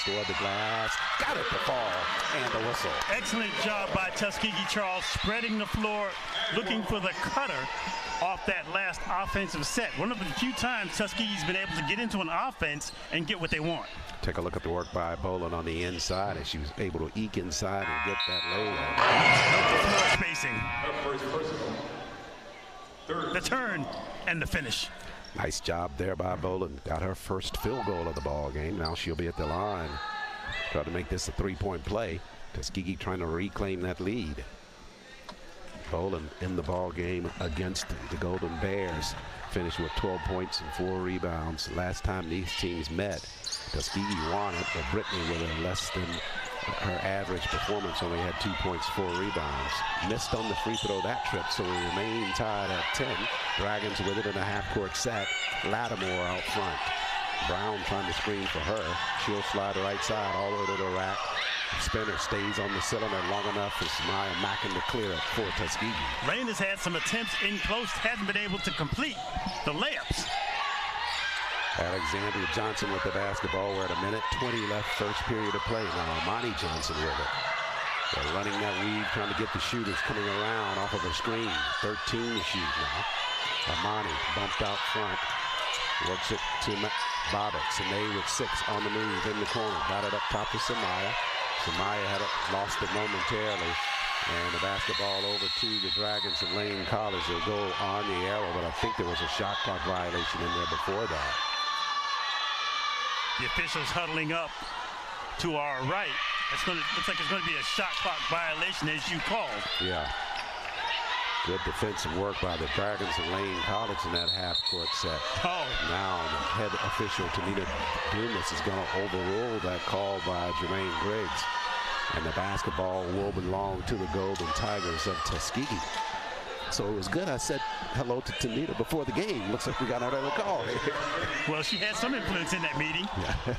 toward the glass. Got it to fall, and the whistle. Excellent job by Tuskegee, Charles, spreading the floor, looking for the cutter off that last offensive set. One of the few times Tuskegee's been able to get into an offense and get what they want. Take a look at the work by Boland on the inside as she was able to eke inside and get that layup. No spacing. The turn and the finish. Nice job there by Boland. Got her first field goal of the ball game. Now she'll be at the line. Try to make this a three-point play. Tuskegee trying to reclaim that lead. Boland in the ball game against the Golden Bears. Finished with 12 points and 4 rebounds. Last time these teams met, Tuskegee won it, but Brittany with a less than her average performance only had 2 points, 4 rebounds. Missed on the free throw that trip, so we remain tied at 10. Dragons with it in a half-court set. Lattimore out front. Brown trying to screen for her. She'll slide right side all the way to the rack. Spinner stays on the cylinder long enough for Samaya Mackin to clear it for Tuskegee. Lane has had some attempts in close, hasn't been able to complete the layups. Alexandria Johnson with the basketball. We're at a minute 20 left, first period of play. Now Amani Johnson with it. They're running that weave, trying to get the shooters coming around off of a screen. 13 to shoot now. Amani bumped out front. Works it to Bobbitt. Sine with 6 on the move in the corner. Got it up top to Samaya. Samaya had lost it momentarily. And the basketball over to the Dragons of Lane College. They'll go on the arrow, but I think there was a shot clock violation in there before that. The officials huddling up to our right. Looks like it's going to be a shot clock violation, as you called. Yeah. Good defensive work by the Dragons of Lane College in that half-court set. Oh. Now the head official, Tanita Dumas, is going to overrule that call by Jermaine Griggs. And the basketball will belong to the Golden Tigers of Tuskegee. So it was good. I said hello to Tanita before the game. Looks like we got another call. Well, she had some influence in that meeting. Yeah.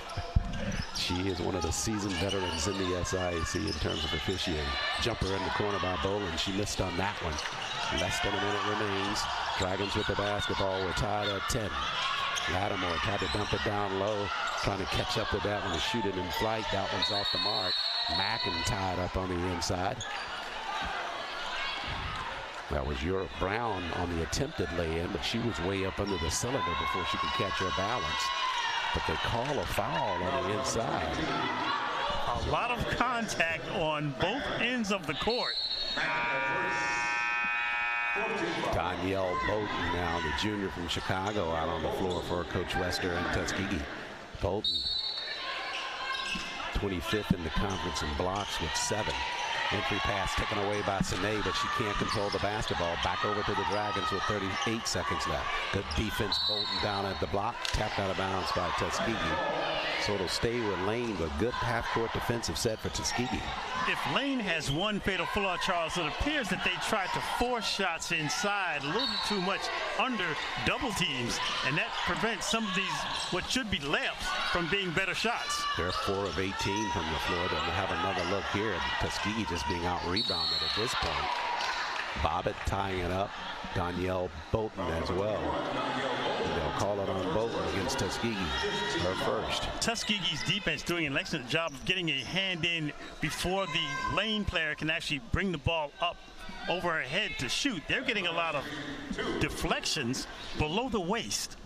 She is one of the seasoned veterans in the SIAC in terms of officiating. Jumper in the corner by Boland. She missed on that one. Less than a minute remains. Dragons with the basketball. We're tied at 10. Lattimore tried to dump it down low, trying to catch up with that one to shoot it in flight. That one's off the mark. Mackin tied up on the inside. That was Europe Brown on the attempted lay-in, but she was way up under the cylinder before she could catch her balance. But they call a foul on the inside. A lot of contact on both ends of the court. Danielle Bolton now, the junior from Chicago, out on the floor for Coach Wester and Tuskegee. Bolton, 25th in the conference in blocks with 7. Entry pass taken away by Sine, but she can't control the basketball. Back over to the Dragons with 38 seconds left. Good defense, Bolton down at the block. Tapped out of bounds by Tuskegee. So it'll stay with Lane, but good half-court defensive set for Tuskegee. If Lane has one fatal flaw, Charles, it appears that they tried to force shots inside a little bit too much under double teams, and that prevents some of these, what should be layups, from being better shots. They're 4 of 18 from the floor. They'll have another look here. Tuskegee just being out-rebounded at this point. Bobbitt tying it up. Danielle Bolton as well. They'll call it on Bolton against Tuskegee. Her first. Tuskegee's defense doing an excellent job of getting a hand in before the Lane player can actually bring the ball up over her head to shoot. They're getting a lot of deflections below the waist.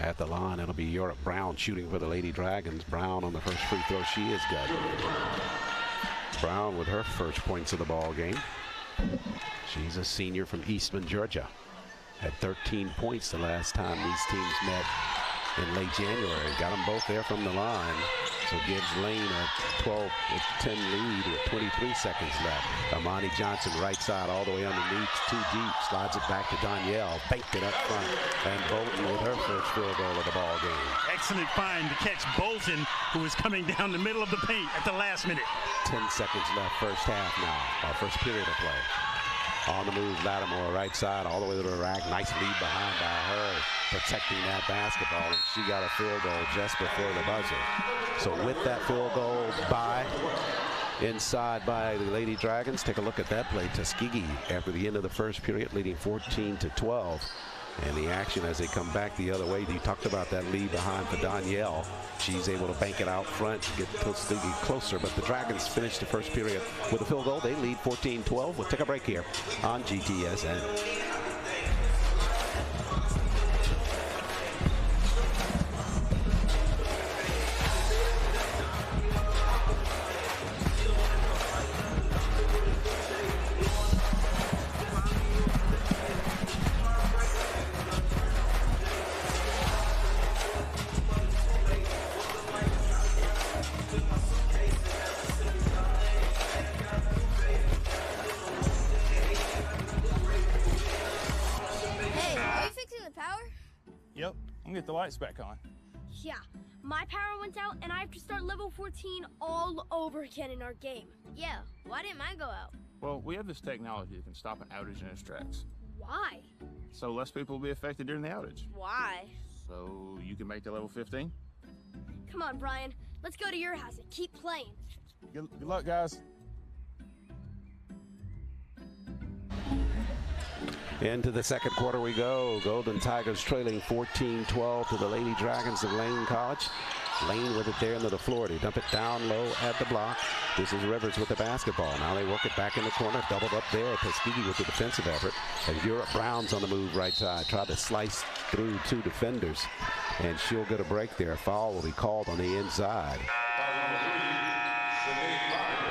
At the line, it'll be Europe Brown shooting for the Lady Dragons. Brown on the first free throw. She is good. Brown with her first points of the ball game. She's a senior from Eastman, Georgia. Had 13 points the last time these teams met in late January. Got them both there from the line. So gives Lane a 12-10 lead with 23 seconds left. Amani Johnson right side all the way underneath, too deep. Slides it back to Danielle. Banked it up front. And Bolton with her first field goal of the ball game. Excellent find to catch Bolton, who was coming down the middle of the paint at the last minute. 10 seconds left, first half now. Our first period of play. On the move, Lattimore right side all the way to the rack. Nice lead behind by her, protecting that basketball. And she got a field goal just before the buzzer. So with that field goal inside by the Lady Dragons, take a look at that play. Tuskegee, after the end of the first period, leading 14-12. And the action as they come back the other way. You talked about that lead behind for Danielle. She's able to bank it out front, get Tuskegee closer. But the Dragons finish the first period with a field goal. They lead 14-12. We'll take a break here on GTSN. Yep, I'm gonna get the lights back on. Yeah, my power went out and I have to start level 14 all over again in our game. Yeah, why didn't mine go out? Well, we have this technology that can stop an outage in its tracks. Why? So less people will be affected during the outage. Why? So you can make the level 15? Come on, Brian. Let's go to your house and keep playing. Good luck, guys. Into the second quarter we go. Golden Tigers trailing 14-12 to the Lady Dragons of Lane College. Lane with it there into the floor. They dump it down low at the block. This is Rivers with the basketball. Now they work it back in the corner. Doubled up there. Tuskegee with the defensive effort. And Europe Brown's on the move right side. Tried to slice through two defenders. And she'll get a break there. A foul will be called on the inside.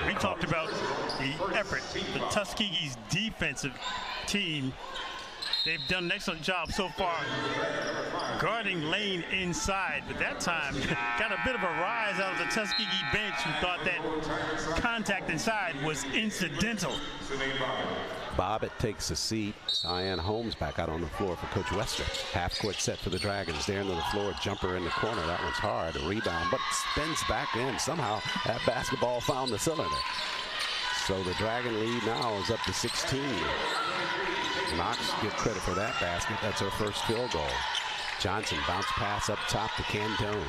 We talked about the effort, the Tuskegee's defensive team. They've done an excellent job so far guarding Lane inside, but that time got a bit of a rise out of the Tuskegee bench who thought that contact inside was incidental. Bobbitt takes a seat. Cyan Holmes back out on the floor for Coach Wester. Half court set for the Dragons. There into the floor, jumper in the corner. That one's hard. A rebound, but spins back in. Somehow that basketball found the cylinder. So the Dragon lead now is up to 16. Knox give credit for that basket. That's her first field goal. Johnson bounce pass up top to Cantone.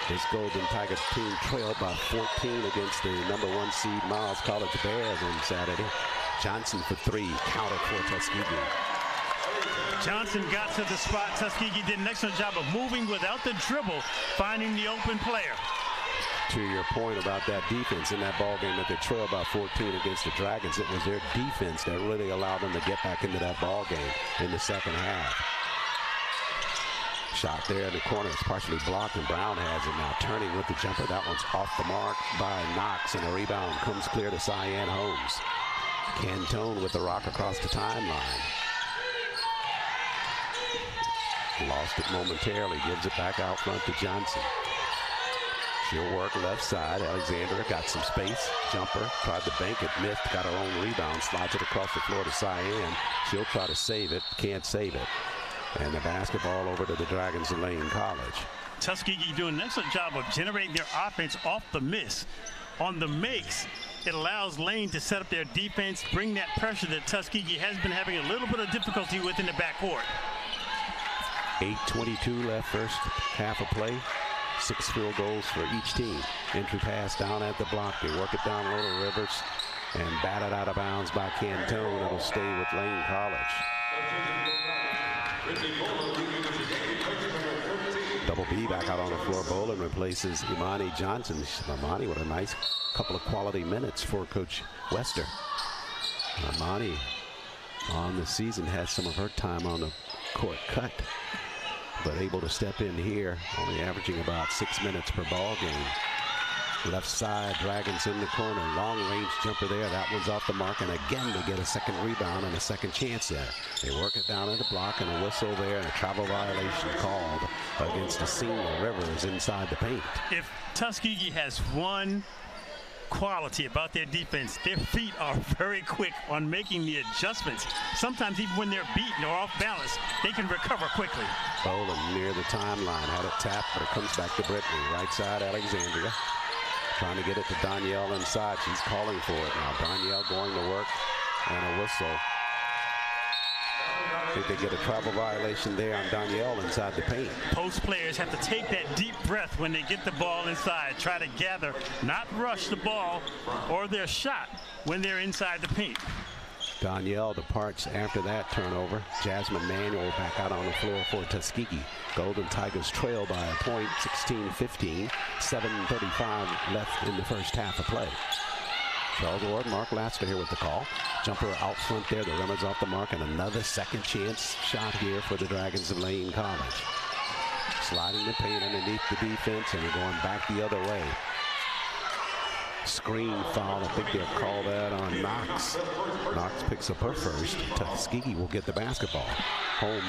This Golden Tigers team trailed by 14 against the #1 seed Miles College Bears on Saturday. Johnson for three, counted for Tuskegee. Johnson got to the spot. Tuskegee did an excellent job of moving without the dribble, finding the open player. To your point about that defense in that ball game that they trailed by 14 against the Dragons, it was their defense that really allowed them to get back into that ball game in the second half. Shot there in the corner. It's partially blocked, and Brown has it now. Turning with the jumper. That one's off the mark by Knox, and a rebound comes clear to Cyan Holmes. Cantone with the rock across the timeline. Lost it momentarily. Gives it back out front to Johnson. She'll work left side. Alexandra got some space. Jumper. Tried to bank it. Missed. Got her own rebound. Slides it across the floor to Cyan. She'll try to save it. Can't save it. And the basketball over to the Dragons of Lane College. Tuskegee doing an excellent job of generating their offense off the miss. On the makes, it allows Lane to set up their defense, bring that pressure that Tuskegee has been having a little bit of difficulty with in the backcourt. 8:22 left, first half of play. 6 field goals for each team. Entry pass down at the block. They work it down low to Rivers and batted out of bounds by Cantone. It'll stay with Lane College. Double B back out on the floor. Bolin replaces Imani Johnson. Imani with a nice couple of quality minutes for Coach Wester. Imani on the season has some of her time on the court cut, but able to step in here, only averaging about 6 minutes per ball game. Left side, Dragons in the corner. Long range jumper there. That one's off the mark, and again they get a second rebound and a second chance there. They work it down at the block, and a whistle there, and a travel violation called against the senior Rivers inside the paint. If Tuskegee has one quality about their defense, their feet are very quick on making the adjustments. Sometimes even when they're beaten or off balance, they can recover quickly. Bolin near the timeline, had it tapped, but it comes back to Brittany. Right side, Alexandria. Trying to get it to Danielle inside. She's calling for it now. Danielle going to work, and a whistle. I think they get a travel violation there on Danielle inside the paint. Post players have to take that deep breath when they get the ball inside. Try to gather, not rush the ball or their shot when they're inside the paint. Danielle departs after that turnover. Jasmine Manuel back out on the floor for Tuskegee. Golden Tigers trail by a point, 16-15. 7:35 left in the first half of play. Charles Ward, Mark Laster here with the call. Jumper out front there. The rimmer's off the mark, and another second chance shot here for the Dragons of Lane College. Sliding the paint underneath the defense, and they're going back the other way. Screen foul. I think they'll call that on Knox. Knox picks up her first. Tuskegee will get the basketball. Home,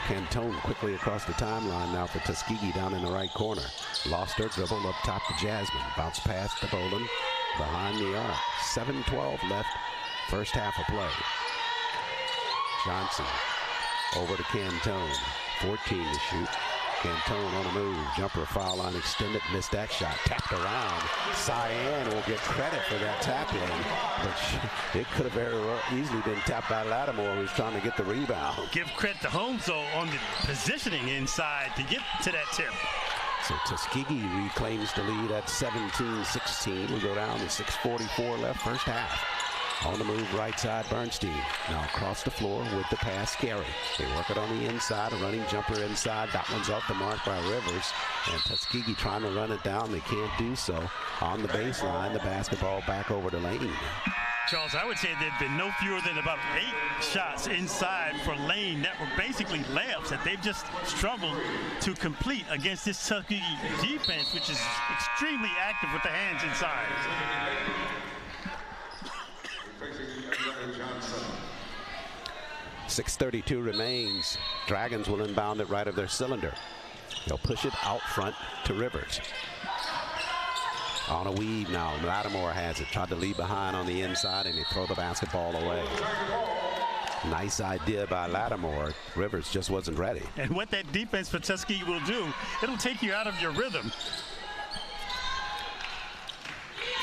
Cantone quickly across the timeline now for Tuskegee down in the right corner. Lost her dribble up top to Jasmine. Bounce pass to Boland behind the arc. 7:12 left, first half of play. Johnson over to Cantone. 14 to shoot. Cantone on the move. Jumper, foul line extended. Missed that shot. Tapped around. Cyan will get credit for that tap in, but it could have very easily been tapped by Lattimore, who was trying to get the rebound. Give credit to Holmes, though, on the positioning inside to get to that tip. So Tuskegee reclaims the lead at 17-16. We go down to 6:44 left, first half. On the move, right side, Bernstein. Now across the floor with the pass, Carey. They work it on the inside, a running jumper inside. That one's off the mark by Rivers. And Tuskegee trying to run it down. They can't do so. On the baseline, the basketball back over to Lane. Charles, I would say there'd been no fewer than about 8 shots inside for Lane that were basically layups that they've just struggled to complete against this Tuskegee defense, which is extremely active with the hands inside. 6:32 remains. Dragons will inbound it right of their cylinder. They'll push it out front to Rivers. On a weave now. Lattimore has it. Tried to leave behind on the inside, and they throw the basketball away. Nice idea by Lattimore. Rivers just wasn't ready. And what that defense for Tuskegee will do, it'll take you out of your rhythm.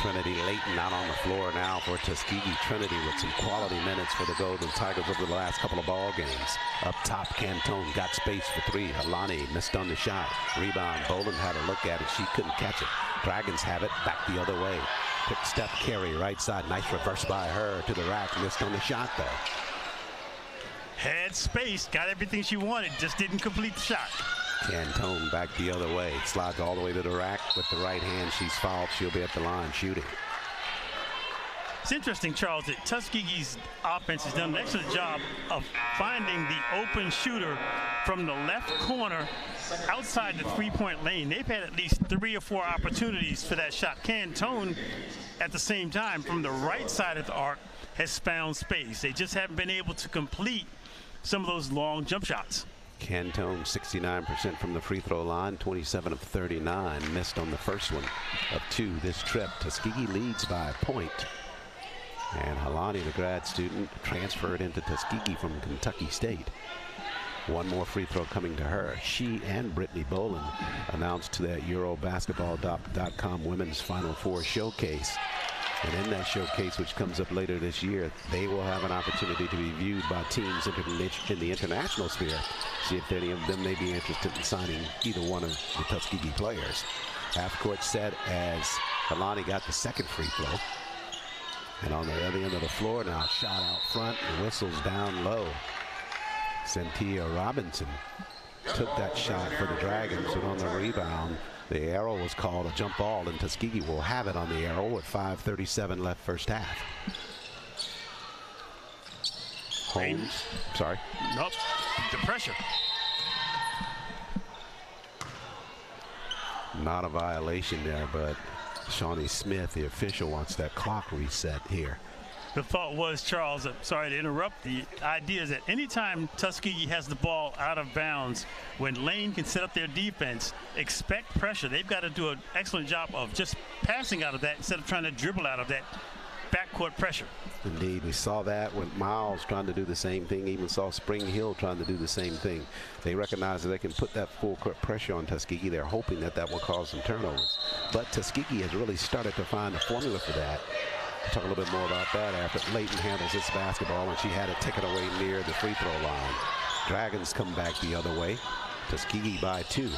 Trinity Layton out on the floor now for Tuskegee. Trinity with some quality minutes for the Golden Tigers over the last couple of ball games. Up top, Cantone got space for 3. Alani missed on the shot. Rebound. Boland had a look at it. She couldn't catch it. Dragons have it back the other way. Quick step carry right side. Nice reverse by her to the rack. Missed on the shot though. Had space, got everything she wanted, just didn't complete the shot. Cantone back the other way. Slides all the way to the rack with the right hand. She's fouled. She'll be at the line shooting. It's interesting, Charles, that Tuskegee's offense has done an excellent job of finding the open shooter from the left corner outside the three-point lane. They've had at least 3 or 4 opportunities for that shot. Cantone, at the same time, from the right side of the arc, has found space. They just haven't been able to complete some of those long jump shots. Cantone 69% from the free throw line, 27 of 39. Missed on the first one of 2 this trip. Tuskegee leads by a point. And Halani, the grad student, transferred into Tuskegee from Kentucky State. One more free throw coming to her. She and Brittany Boland announced to that Eurobasketball.com Women's Final Four showcase. And in that showcase, which comes up later this year, they will have an opportunity to be viewed by teams in the international sphere. See if any of them may be interested in signing either one of the Tuskegee players. Half court set as Halani got the second free throw. And on the other end of the floor now, shot out front, the whistle's down low. Cynthia Robinson took that shot for the Dragons, and on the rebound, the arrow was called a jump ball, and Tuskegee will have it on the arrow with 5:37 left first half. Holmes, sorry. Nope, the pressure. Not a violation there, but Shawnee Smith, the official, wants that clock reset here. The thought was, Charles, sorry to interrupt, the idea is that anytime Tuskegee has the ball out of bounds, when Lane can set up their defense, expect pressure. They've got to do an excellent job of just passing out of that instead of trying to dribble out of that backcourt pressure. Indeed, we saw that with Miles trying to do the same thing. Even saw Spring Hill trying to do the same thing. They recognize that they can put that full court pressure on Tuskegee. They're hoping that that will cause some turnovers. But Tuskegee has really started to find a formula for that. We'll talk a little bit more about that after Layton handles this basketball, and she had it taken away near the free throw line. Dragons come back the other way. Tuskegee by 2.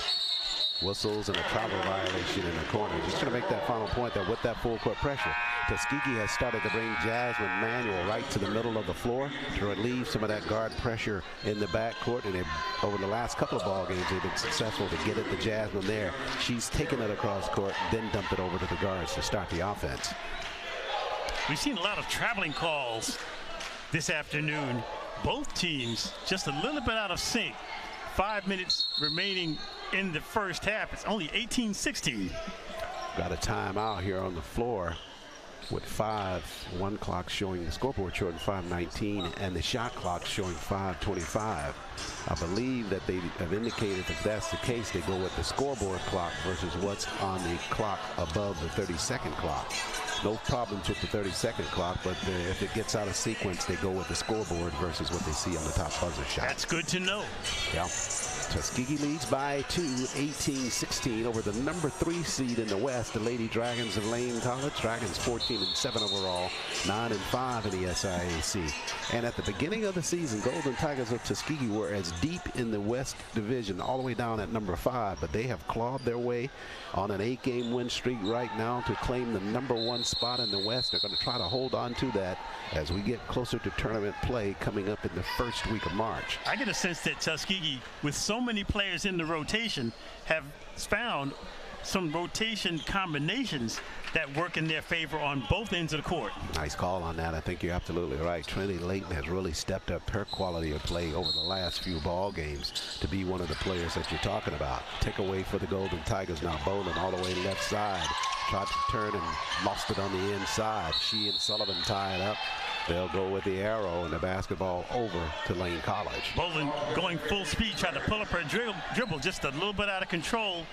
Whistles and a travel violation in the corner. Just going to make that final point that with that full court pressure, Tuskegee has started to bring Jasmine Manuel right to the middle of the floor to relieve some of that guard pressure in the backcourt. And over the last couple of ball games, they've been successful to get it to Jasmine there. She's taken it across court, then dumped it over to the guards to start the offense. We've seen a lot of traveling calls this afternoon. Both teams just a little bit out of sync. 5 minutes remaining in the first half. It's only 18-16. Got a timeout here on the floor with 1 clock showing the scoreboard showing 5:19 and the shot clock showing 5:25. I believe that they have indicated if that's the case, they go with the scoreboard clock versus what's on the clock above the 30-second clock. No problems with the 30-second clock, but if it gets out of sequence, they go with the scoreboard versus what they see on the top buzzer shot. That's good to know. Yeah. Tuskegee leads by 2, 18-16 over the number 3 seed in the West, the Lady Dragons of Lane College. Dragons 14-7 overall, 9-5 in the SIAC. And at the beginning of the season, Golden Tigers of Tuskegee were as deep in the West Division, all the way down at number 5, but they have clawed their way on an 8-game win streak right now to claim the number 1 spot in the West. They're going to try to hold on to that as we get closer to tournament play coming up in the first week of March. I get a sense that Tuskegee, with so many players in the rotation, have found some rotation combinations that work in their favor on both ends of the court. Nice call on that. I think you're absolutely right. Trinity Layton has really stepped up her quality of play over the last few ball games to be one of the players that you're talking about. Take away for the Golden Tigers now. Bowling all the way left side. Tried to turn and lost it on the inside. She and Sullivan tie it up. They'll go with the arrow and the basketball over to Lane College. Bowling going full speed, tried to pull up her dribble just a little bit out of control.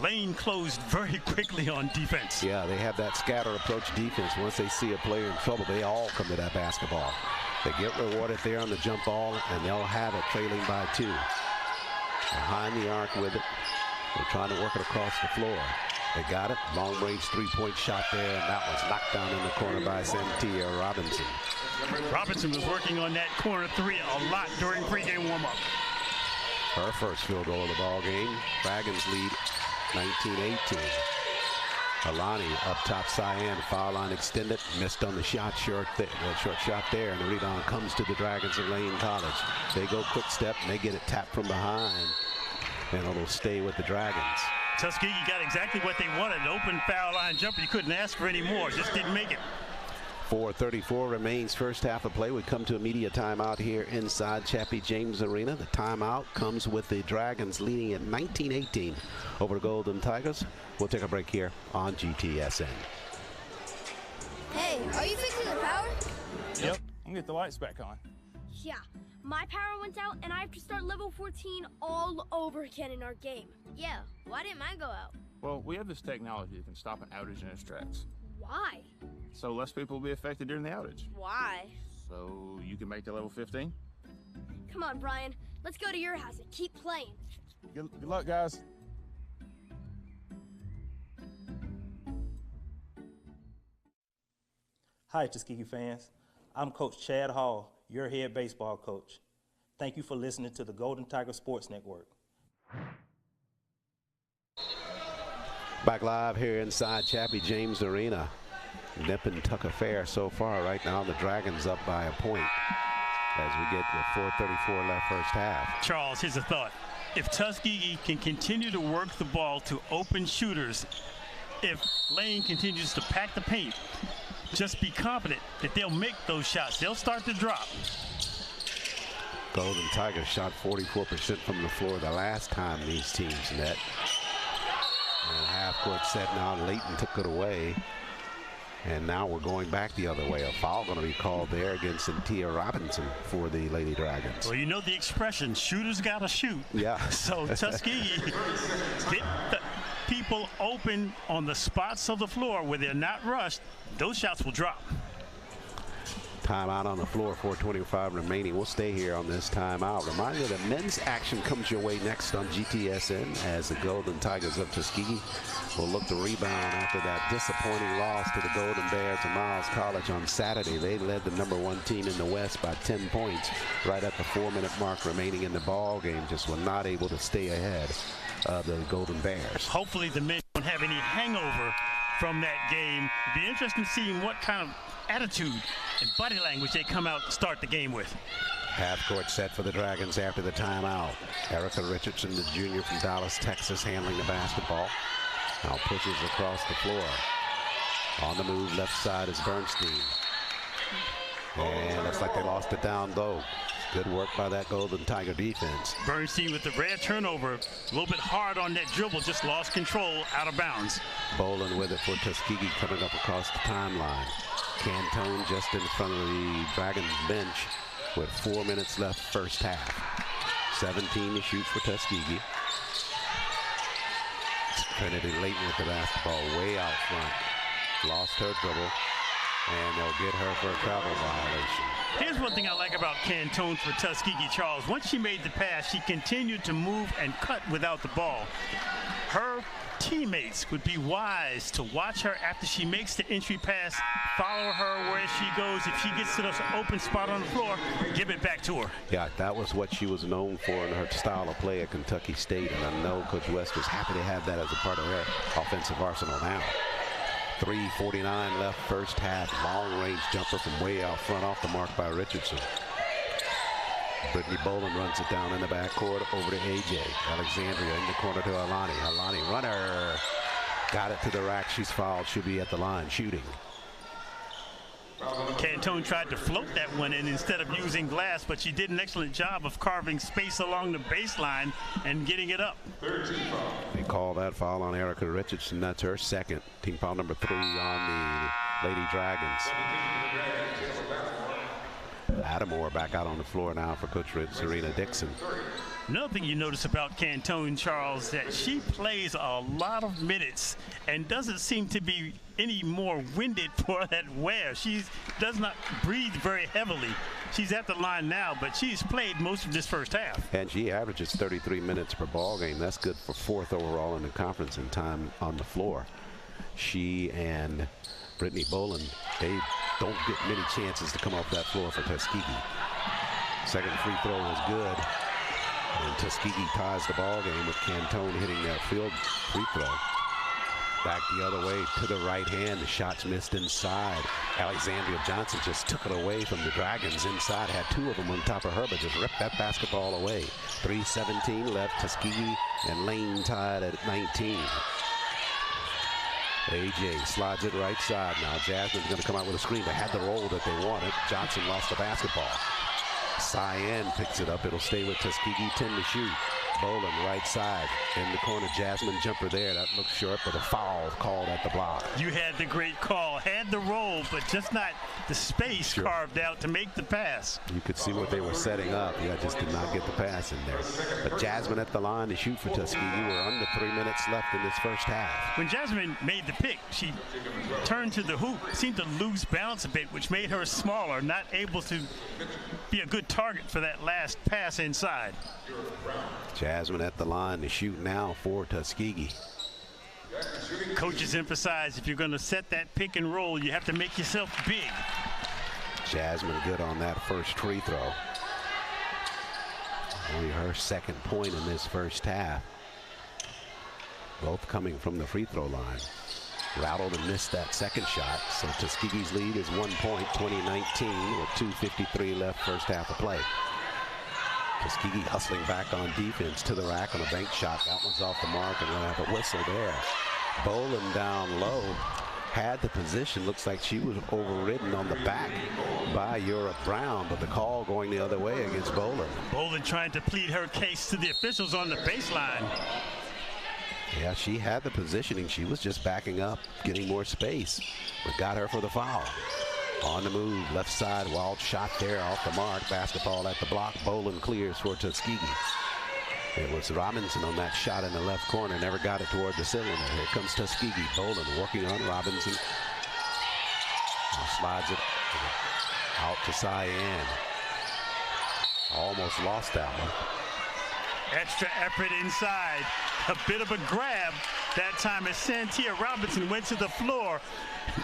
Lane closed very quickly on defense. Yeah, they have that scatter approach defense. Once they see a player in trouble, they all come to that basketball. They get rewarded there on the jump ball, and they'll have it trailing by 2. Behind the arc with it. They're trying to work it across the floor. They got it. Long range 3-point shot there, and that was knocked down in the corner by Santia Robinson. Robinson was working on that corner 3 a lot during pregame warm-up. Her first field goal of the ball game. Dragons lead 19-18. Alani up top, Cyan, foul line extended, missed on the shot, short shot there, and the rebound comes to the Dragons of Lane College. They go quick step, and they get it tapped from behind, and it'll stay with the Dragons. Tuskegee got exactly what they wanted, an open foul line jumper. You couldn't ask for any more, just didn't make it. 4:34 remains first half of play. We come to a media timeout here inside Chappie James Arena. The timeout comes with the Dragons leading at 19-18 over Golden Tigers. We'll take a break here on GTSN. Hey, are you fixing the power? Yep, I'm gonna get the lights back on. Yeah, my power went out and I have to start level 14 all over again in our game. Yeah, why didn't mine go out? Well, we have this technology that can stop an outage in its tracks. Why? So less people will be affected during the outage. Why? So you can make the level 15? Come on, Brian. Let's go to your house and keep playing. Good luck, guys. Hi, Tuskegee fans. I'm Coach Chad Hall, your head baseball coach. Thank you for listening to the Golden Tiger Sports Network. Back live here inside Chappie James Arena. Nip and Tuck affair so far. Right now, the Dragons up by a point as we get to 4:34 left first half. Charles, here's a thought. If Tuskegee can continue to work the ball to open shooters, if Lane continues to pack the paint, just be confident that they'll make those shots. They'll start to drop. Golden Tigers shot 44% from the floor the last time these teams met. And half-court set now. Layton took it away. And now we're going back the other way. A foul going to be called there against Santia Robinson for the Lady Dragons. Well, you know the expression, shooters got to shoot. Yeah. So Tuskegee get the people open on the spots of the floor where they're not rushed. Those shots will drop. Timeout on the floor, 4:25 remaining. We'll stay here on this timeout. Reminder that men's action comes your way next on GTSN as the Golden Tigers of Tuskegee will look to rebound after that disappointing loss to the Golden Bears of Miles College on Saturday. They led the #1 team in the West by 10 points right at the 4-minute mark remaining in the ball game. Just were not able to stay ahead of the Golden Bears. Hopefully the men don't have any hangover from that game. It'd be interesting seeing what kind of attitude and body language they come out to start the game with. Half-court set for the Dragons after the timeout. Erica Richardson, the junior from Dallas, Texas, handling the basketball. Now pushes across the floor. On the move, left side is Bernstein. And looks like they lost it down low. Good work by that Golden Tiger defense. Bernstein with the rare turnover. A little bit hard on that dribble, just lost control out of bounds. Bowling with it for Tuskegee coming up across the timeline. Cantone just in front of the Dragons bench with 4 minutes left first half. 17 to shoot for Tuskegee. Trinity Layton with the basketball way out front. Lost her dribble, and they'll get her for a travel violation. Here's one thing I like about Cantone for Tuskegee, Charles. Once she made the pass, she continued to move and cut without the ball. Her teammates would be wise to watch her after she makes the entry pass, follow her where she goes. If she gets to the open spot on the floor, give it back to her. Yeah, that was what she was known for in her style of play at Kentucky State, and I know Coach West was happy to have that as a part of her offensive arsenal now. 3:49 left first half. Long range jumper from way out front off the mark by Richardson. Brittany Boland runs it down in the backcourt over to AJ. Alexandria in the corner to Alani. Alani runner. Got it to the rack. She's fouled. She'll be at the line shooting. Cantone tried to float that one in instead of using glass, but she did an excellent job of carving space along the baseline and getting it up. They call that foul on Erica Richardson. That's her second. Team foul number 3 on the Lady Dragons. Adamore back out on the floor now for Coach Serena Dixon. Another thing you notice about Cantone, Charles, that she plays a lot of minutes and doesn't seem to be any more winded for that wear. She does not breathe very heavily. She's at the line now, but she's played most of this first half. And she averages 33 minutes per ball game. That's good for 4th overall in the conference in time on the floor. She and Brittany Boland, they don't get many chances to come off that floor for Tuskegee. Second free throw was good. And Tuskegee ties the ball game with Cantone hitting that field free throw. Back the other way to the right hand. The shots missed inside. Alexandria Johnson just took it away from the Dragons inside. Had 2 of them on top of her, but just ripped that basketball away. 3:17 left. Tuskegee and Lane tied at 19. AJ slides it right side now. Jasmine's going to come out with a screen. They had the roll that they wanted. Johnson lost the basketball. Cyan picks it up. It'll stay with Tuskegee. 10 to shoot. Boland right side in the corner. Jasmine jumper there. That looks short, but a foul called at the block. You had the great call. Had the roll, but just not the space carved out to make the pass. You could see what they were setting up. Yeah, just did not get the pass in there. But Jasmine at the line to shoot for Tuskegee. We're under 3 minutes left in this first half. When Jasmine made the pick, she turned to the hoop, seemed to lose balance a bit, which made her smaller, not able to be a good target for that last pass inside. Jasmine at the line to shoot now for Tuskegee. Coaches emphasize if you're going to set that pick and roll, you have to make yourself big. Jasmine good on that first free throw. Only her second point in this first half. Both coming from the free throw line. Rattled and missed that second shot. So Tuskegee's lead is 1 point, 20-19 with 2:53 left first half of play. Tuskegee hustling back on defense to the rack on a bank shot. That one's off the mark and we'll have a whistle there. Boland down low. Had the position. Looks like she was overridden on the back by Europe Brown, but the call going the other way against Boland. Boland trying to plead her case to the officials on the baseline. Yeah, she had the positioning. She was just backing up, getting more space, but got her for the foul. On the move, left side, wild shot there off the mark. Basketball at the block. Boland clears for Tuskegee. It was Robinson on that shot in the left corner. Never got it toward the cylinder. Here comes Tuskegee. Boland working on Robinson. Slides it. Out to Cyan. Almost lost that one. Extra effort inside. A bit of a grab that time as Santia Robinson went to the floor.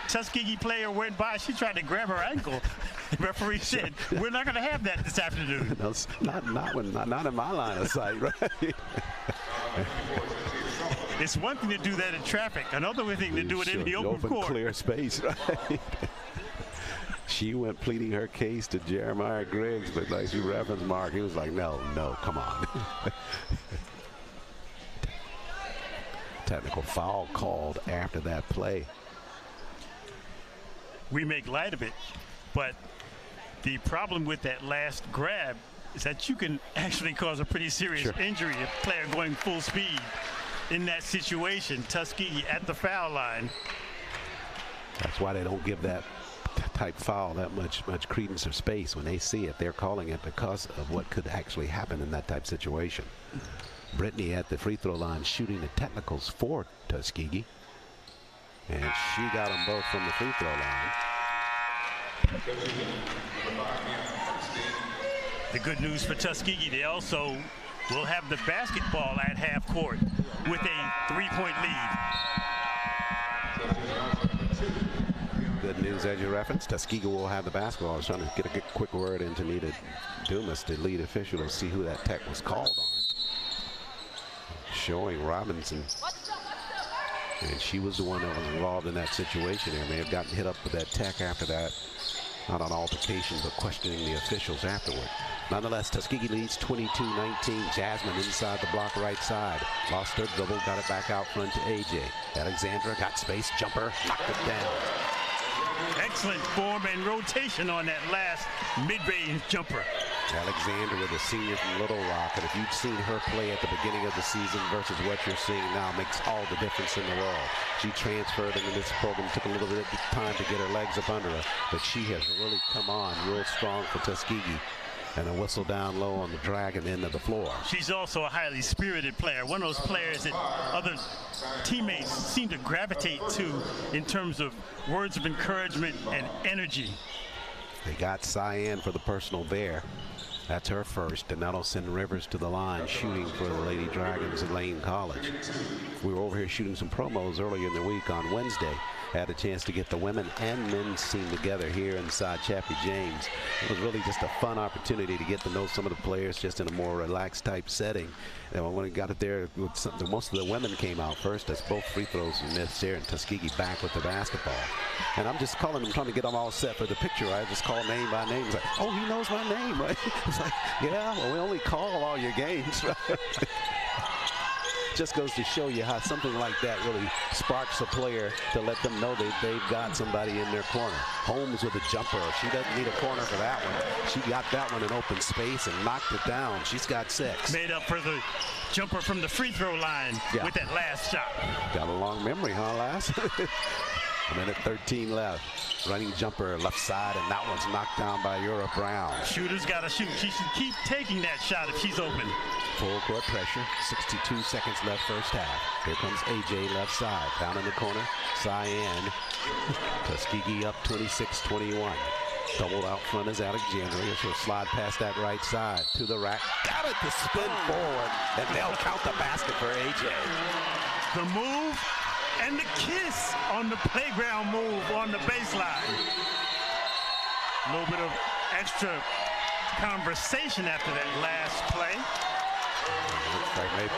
Tuskegee player went by. She tried to grab her ankle. The referee said, "We're not going to have that this afternoon." No, not in my line of sight, right? It's one thing to do that in traffic. Another thing to do it in the open court. Clear space, right? She went pleading her case to Jeremiah Griggs, but like you referenced, Mark, he was like, no, come on. Technical foul called after that play. We make light of it, but the problem with that last grab is that you can actually cause a pretty serious injury if a player going full speed in that situation. Tuskegee at the foul line. That's why they don't give that type foul that much credence or space. When they see it, they're calling it because of what could actually happen in that type situation. Brittany at the free throw line shooting the technicals for Tuskegee, and she got them both from the free throw line. The good news for Tuskegee, they also will have the basketball at half court with a 3-point lead. Good news, as you referenced, Tuskegee will have the basketball. I was trying to get a quick word into Nita Dumas, the lead official, to see who that tech was called on. Showing Robinson, and she was the one that was involved in that situation. They may have gotten hit up with that tech after that. Not an altercation, but questioning the officials afterward. Nonetheless, Tuskegee leads 22-19. Jasmine inside the block right side. Lost her dribble, got it back out front to AJ. Alexandra got space, jumper, knocked it down. Excellent form and rotation on that last mid-range jumper. Alexandra, the senior from Little Rock, and if you'd seen her play at the beginning of the season versus what you're seeing now, makes all the difference in the world. She transferred into this program, took a little bit of time to get her legs up under her, but she has really come on real strong for Tuskegee. And a whistle down low on the Dragon end of the floor. She's also a highly spirited player, one of those players that other teammates seem to gravitate to in terms of words of encouragement and energy. They got Cyan for the personal there. That's her first, and that'll send Rivers to the line shooting for the Lady Dragons at Lane College. We were over here shooting some promos earlier in the week on Wednesday. Had a chance to get the women and men's team together here inside Chappie James. It was really just a fun opportunity to get to know some of the players just in a more relaxed type setting. And when we got it there, most of the women came out first. That's both free throws and missed there, and Tuskegee back with the basketball. And I'm just calling them, trying to get them all set for the picture. I just call name by name. It's like, oh, he knows my name, right? It's like, yeah, well, we only call all your games, right? Just goes to show you how something like that really sparks a player to let them know that they've got somebody in their corner. Holmes with a jumper. She doesn't need a corner for that one. She got that one in open space and knocked it down. She's got 6. Made up for the jumper from the free throw line with that last shot. Got a long memory, huh, Lass? A minute 13 left. Running jumper left side, and that one's knocked down by Yura Brown. Shooter's got to shoot. She should keep taking that shot if she's open. Full court pressure. 62 seconds left first half. Here comes AJ left side. Down in the corner. Cyan. Tuskegee up 26-21. Doubled out front is Alexandria. She'll slide past that right side to the rack. Got it to spin forward, and they'll count the basket for AJ. The move and the kiss on the playground move on the baseline. A little bit of extra conversation after that last play. Looks like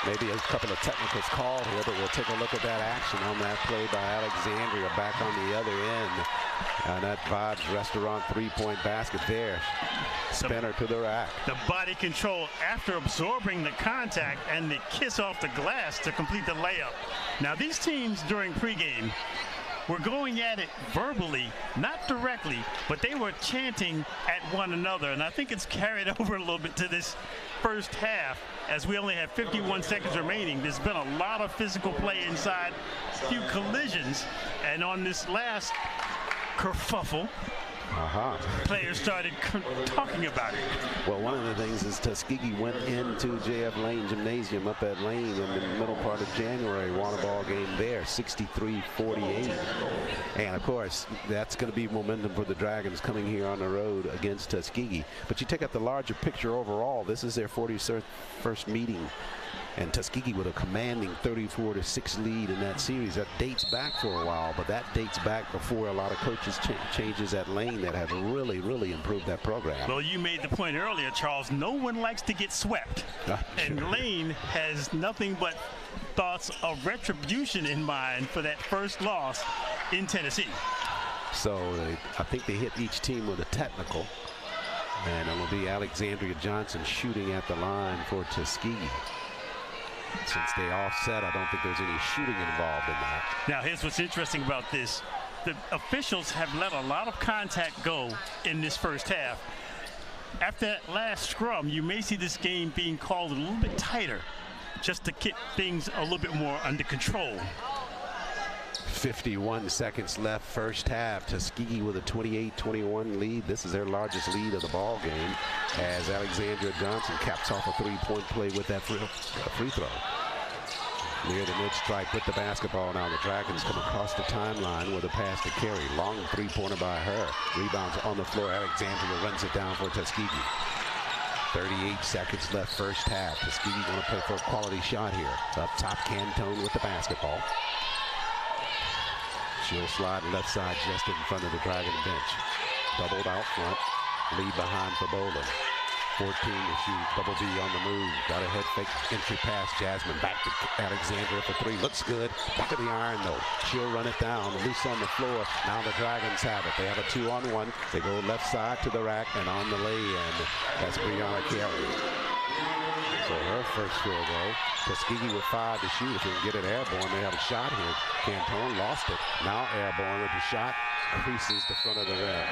maybe a couple of technicals called here, but we'll take a look at that action on that play by Alexandria back on the other end. And that Vibes Restaurant 3-point basket there. Spinner to the rack. The body control after absorbing the contact and the kiss off the glass to complete the layup. Now these teams during pregame were going at it verbally, not directly, but they were chanting at one another. And I think it's carried over a little bit to this first half, as we only have 51 seconds remaining. There's been a lot of physical play inside, a few collisions, and on this last kerfuffle, players started talking about it. Well, one of the things is Tuskegee went into J.F. Lane Gymnasium up at Lane in the middle part of January, won a ball game there, 63-48. And, of course, that's going to be momentum for the Dragons coming here on the road against Tuskegee. But you take out the larger picture overall, this is their 41st meeting. And Tuskegee with a commanding 34-6 lead in that series. That dates back for a while, but that dates back before a lot of coaches changes at Lane that have really, really improved that program. Well, you made the point earlier, Charles. No one likes to get swept. And Lane has nothing but thoughts of retribution in mind for that first loss in Tennessee. So I think they hit each team with a technical. And it will be Alexandria Johnson shooting at the line for Tuskegee. Since they offset, I don't think there's any shooting involved in that. Now, here's what's interesting about this. The officials have let a lot of contact go in this first half. After that last scrum, you may see this game being called a little bit tighter just to get things a little bit more under control. 51 seconds left first half. Tuskegee with a 28-21 lead. This is their largest lead of the ball game as Alexandria Johnson caps off a three-point play with that free throw. Near the mid-stripe with the basketball now. The Dragons come across the timeline with a pass to Carey. Long three-pointer by her. Rebounds on the floor. Alexandria runs it down for Tuskegee. 38 seconds left first half. Tuskegee going to play for a quality shot here. Up top, Cantone with the basketball. She'll slide left side just in front of the Dragon bench. Doubled out front. Lead behind for Boland. 14 to shoot. Double B on the move. Got a head fake entry pass. Jasmine back to Alexandria for three. Looks good. Back of the iron though. She'll run it down. Loose on the floor. Now the Dragons have it. They have a 2-on-1. They go left side to the rack and on the lay-in. That's Brianna Carey. So her first field goal. Tuskegee with 5 to shoot. If they can get it airborne, they have a shot here. Cantone lost it. Now airborne with the shot. Creases the front of the rim.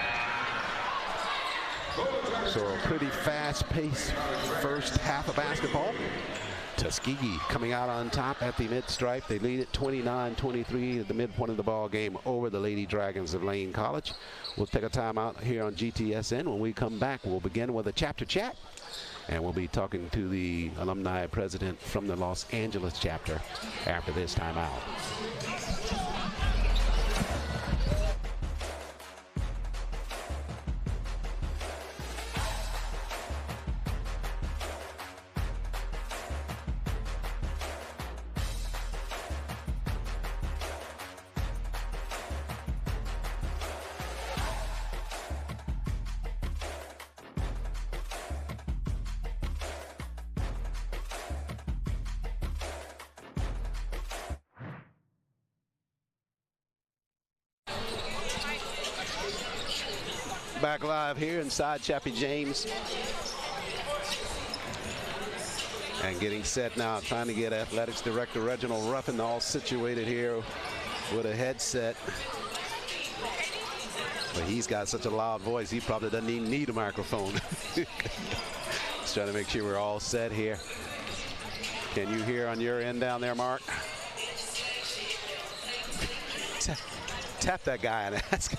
So a pretty fast-paced first half of basketball. Tuskegee coming out on top at the mid-stripe. They lead it 29-23 at the midpoint of the ball game over the Lady Dragons of Lane College. We'll take a timeout here on GTSN. When we come back, we'll begin with a chapter chat. And we'll be talking to the alumni president from the Los Angeles chapter after this timeout. Back live here inside Chappie James. And getting set now, trying to get athletics director Reginald Ruffin all situated here with a headset. But he's got such a loud voice, he probably doesn't even need a microphone. Just trying to make sure we're all set here. Can you hear on your end down there, Mark? Tap that guy and ask.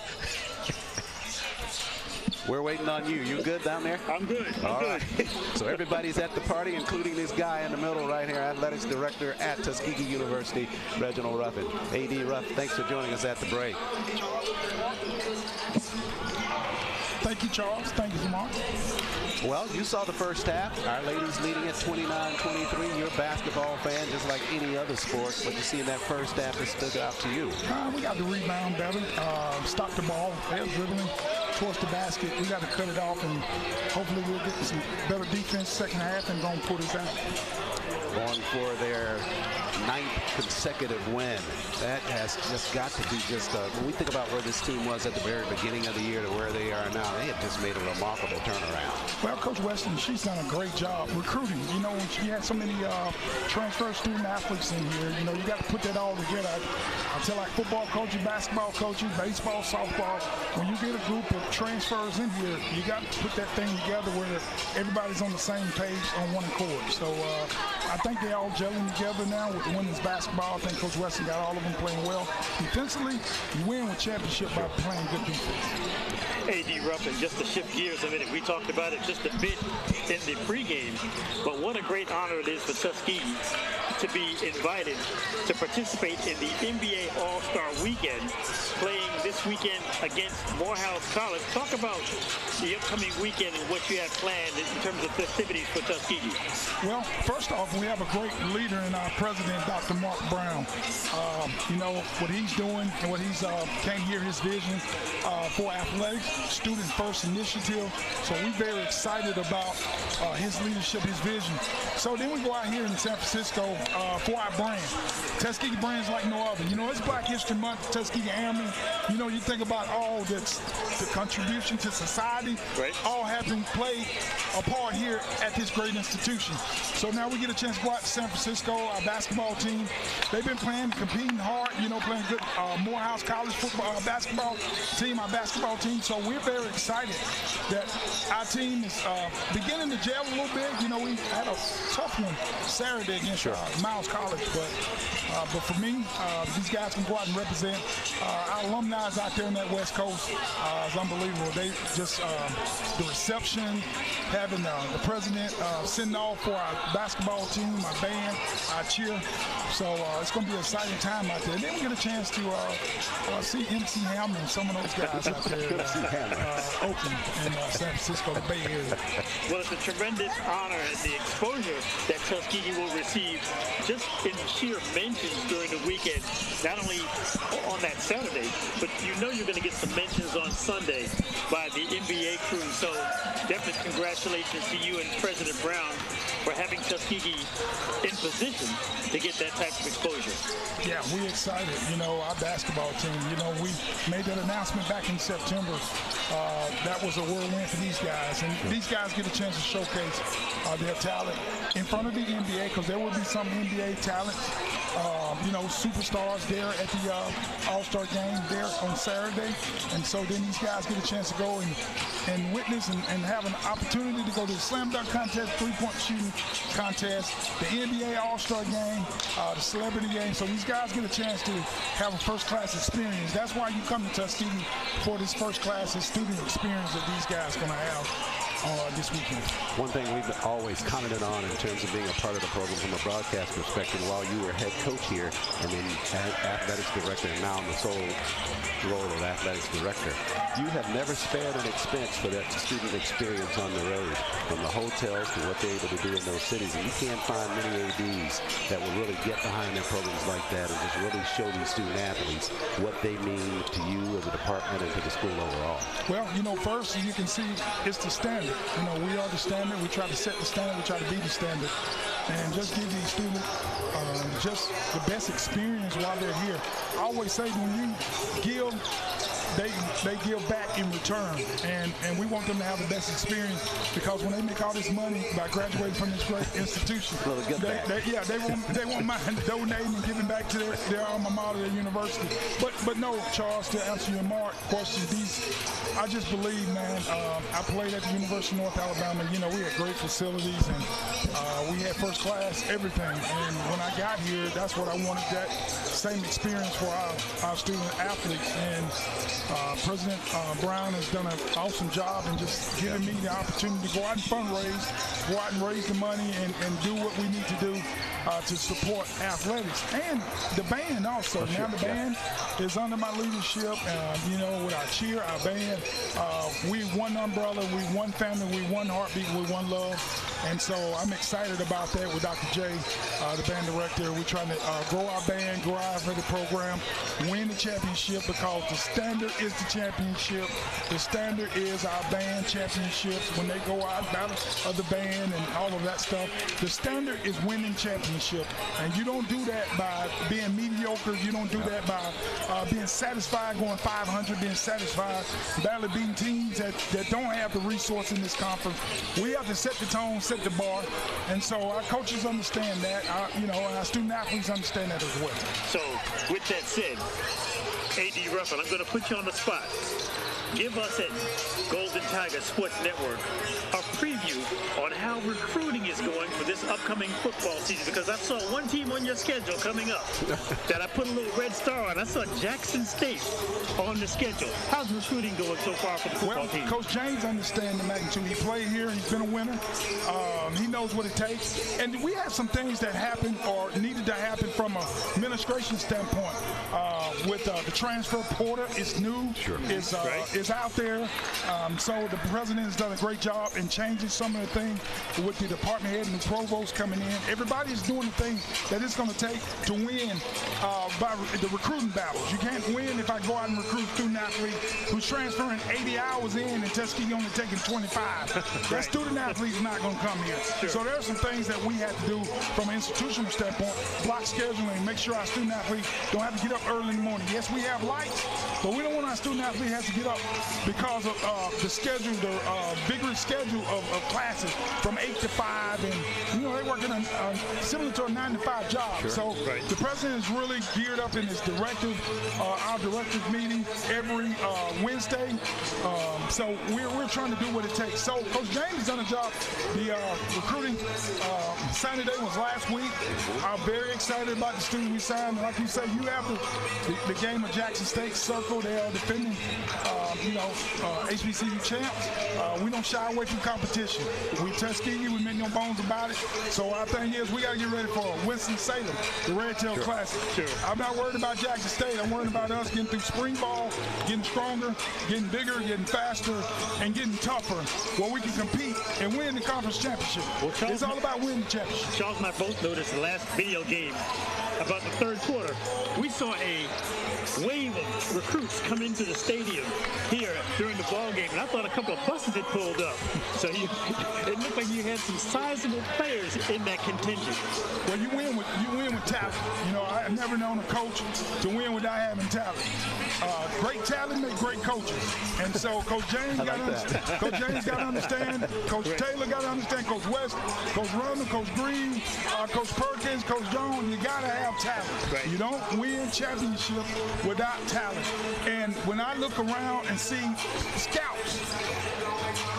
We're waiting on you. You good down there? I'm good. All right. So everybody's at the party, including this guy in the middle right here, athletics director at Tuskegee University, Reginald Ruffin. A.D. Ruff, thanks for joining us at the break. Thank you, Charles. Thank you, Mark. Well, you saw the first half. Our ladies leading at 29-23. You're a basketball fan just like any other sport. What you see in that first half that stood out to you? We got to rebound better, stop the ball. They're dribbling towards the basket. We got to cut it off, and hopefully we'll get some better defense second half and going to put us out. Going for their 9th consecutive win. That has just got to be just when we think about where this team was at the very beginning of the year to where they are now, they have just made a remarkable turnaround. Well, Coach Weston, she's done a great job recruiting. You know, when she had so many transfer student athletes in here, you know, you got to put that all together. I tell like football coaches, basketball coaches, baseball, softball, when you get a group of transfers in here, you got to put that thing together where everybody's on the same page on one accord. So I think they're all gelling together now with the women's basketball. I think Coach Weston got all of them playing well. Defensively, you win with championship by playing good defense. A.D. Ruffin, just to shift gears a minute, we talked about it just a bit in the pregame, but what a great honor it is for Tuskegee to be invited to participate in the NBA All-Star Weekend, playing this weekend against Morehouse College. Talk about the upcoming weekend and what you have planned in terms of festivities for Tuskegee. Well, first off, we have a great leader in our president, Dr. Mark Brown. You know, what he's doing and what he's came here, his vision for athletics, student first initiative. So we're very excited about his leadership, his vision. So then we go out here in San Francisco for our brand. Tuskegee brand's like no other. You know, it's Black History Month, Tuskegee Airmen. You know, you think about all that's the contribution to society, right, all having played a part here at this great institution. So now we get a chance to go out to San Francisco, our basketball team. They've been playing, competing hard, you know, playing good Morehouse College football, basketball team, our basketball team. So we're very excited that our team is beginning to gel a little bit. You know, we had a tough one Saturday against Miles College, but for me, these guys can go out and represent. Our alumni out there in that West Coast is unbelievable. They just, the reception, having the president sending off for our basketball team, our band, our cheer. So it's going to be an exciting time out there. And then we get a chance to see MC Hammer and some of those guys out there in Oakland and San Francisco, the Bay Area. Well, it's a tremendous honor and the exposure that Tuskegee will receive just in sheer mentions during the weekend, not only on that Saturday, but you know you're going to get some mentions on Sunday by the NBA crew. So definitely congratulations to you and President Brown for having Tuskegee in position to get that type of exposure. Yeah, we're excited. You know, our basketball team, you know, we made that announcement back in September. That was a whirlwind for these guys. And these guys get a chance to showcase their talent in front of the NBA, because there will be some NBA talent, you know, superstars there at the All-Star game there on Saturday. And so then these guys get a chance to go and witness and have an opportunity to go to the slam dunk contest, three-point shooting contest, the NBA All-Star game, the celebrity game. So these guys get a chance to have a first-class experience. That's why you come to Tuskegee for this first-class student experience that these guys are going to have this weekend. One thing we've always commented on in terms of being a part of the program from a broadcast perspective, while you were head coach here and then athletics director and now in the sole role of athletics director, you have never spared an expense for that student experience on the road, from the hotels to what they're able to do in those cities. And you can't find many ADs that will really get behind their programs like that and just really show these student athletes what they mean to you as a department and to the school overall. Well, you know, first you can see it's the standard. You know, we are the standard. We try to set the standard. We try to be the standard. And just give these students just the best experience while they're here. I always say when you give, they give back in return. And we want them to have the best experience, because when they make all this money by graduating from this great institution, they won't mind donating and giving back to their alma mater, their university. But no, Charles, to answer your question, I just believe, man, I played at the University of North Alabama. You know, we had great facilities and we had first class everything. And when I got here, that's what I wanted, that same experience for our student athletes. And President Brown has done an awesome job in just giving me the opportunity to go out and fundraise, go out and raise the money and do what we need to do to support athletics. And the band also. Now the band is under my leadership, you know, with our cheer, our band. We one umbrella, we one family, we one heartbeat, we one love. And so I'm excited about that with Dr. J, the band director. We're trying to grow our band, grow our athletic program, win the championship, because the standard is the championship. The standard is our band championships. When they go out, battle of the band and all of that stuff, the standard is winning championships. championship. And you don't do that by being mediocre. You don't do that by being satisfied, going 500, being satisfied, badly beating teams that don't have the resource in this conference. We have to set the tone, set the bar. And so our coaches understand that, and our student athletes understand that as well. So with that said, A.D. Ruffin, I'm going to put you on the spot. Give us at Golden Tiger Sports Network a preview on how recruiting is going for this upcoming football season, because I saw one team on your schedule coming up that I put a little red star on. I saw Jackson State on the schedule. How's recruiting going so far for the football team? Coach James understands the magnitude. He played here and he's been a winner. He knows what it takes. And we have some things that happened or needed to happen from an administration standpoint. With the transfer portal, it's new. Sure. It's out there. So the president has done a great job in changing some of the things with the department head and the provost coming in. Everybody's doing the thing that it's going to take to win by the recruiting battles. You can't win if I go out and recruit a student athlete who's transferring 80 hours in and Tuskegee only taking 25. That student athlete is not going to come here. Sure. So there are some things that we have to do from an institutional standpoint, block scheduling, make sure our student athletes don't have to get up early in the morning. Yes, we have lights, but we don't want our student athlete has to get up because of the schedule, the vigorous schedule of classes from 8 to 5, and they're working on similar to a 9 to 5 job. Sure. So the president is really geared up in his directive, our directive meeting every Wednesday. So we're trying to do what it takes. So Coach James has done a job. The recruiting signing day was last week. I'm very excited about the students we signed. Like you say, you have the game of Jackson State circle. They are defending, HBCU champs. We don't shy away from competition. We Tuskegee, we make no bones about it. So our thing is we got to get ready for Winston-Salem, the Red Tail Classic. Sure. I'm not worried about Jackson State. I'm worried about us getting through spring ball, getting stronger, getting bigger, getting faster, and getting tougher where we can compete and win the conference championship. Well, it's all about winning the championship. Charles and I both noticed the last video game about the third quarter. We saw a wave of recruits come into the stadium here during the ball game, and I thought a couple of buses had pulled up. So it looked like you had some sizable players in that contingent. Well, you win with talent. I've never known a coach to win without having talent. Great talent make great coaches, and so Coach James got to understand. Coach Taylor got to understand. Coach West, Coach Rundle, Coach Green, Coach Perkins, Coach Jones. You got to have talent. Right. You don't win championships without talent. And when I look around and see scouts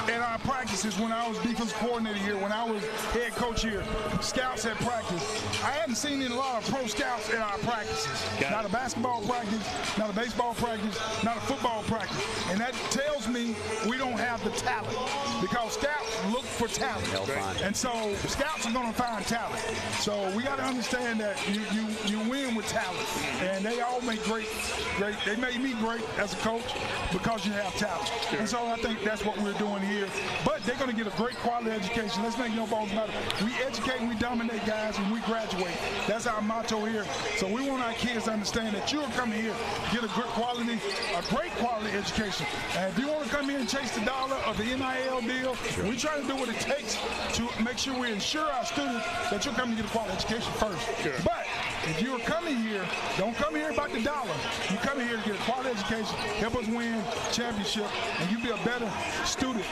at our practices, when I was defensive coordinator here, when I was head coach here, scouts at practice, I hadn't seen a lot of pro scouts at our practices. Not a basketball practice, not a baseball practice, not a football practice. And that tells me we don't have the talent, because scouts look for talent. And so scouts are going to find talent. So we got to understand that you win with talent. And they all make great. They made me great as a coach because you have talent. Sure. And so I think that's what we're doing here. But they're going to get a great quality education. Let's make no bones about it. We educate and we dominate guys when we graduate. That's our motto here. So we want our kids to understand that you're coming here to get a great quality education. And if you want to come here and chase the dollar of the NIL deal, we try to do what it takes to make sure we ensure our students that you're coming to get a quality education first. Sure. But if you're coming here, don't come here about the dollar. You come here to get a quality education, help us win championship, and you be a better student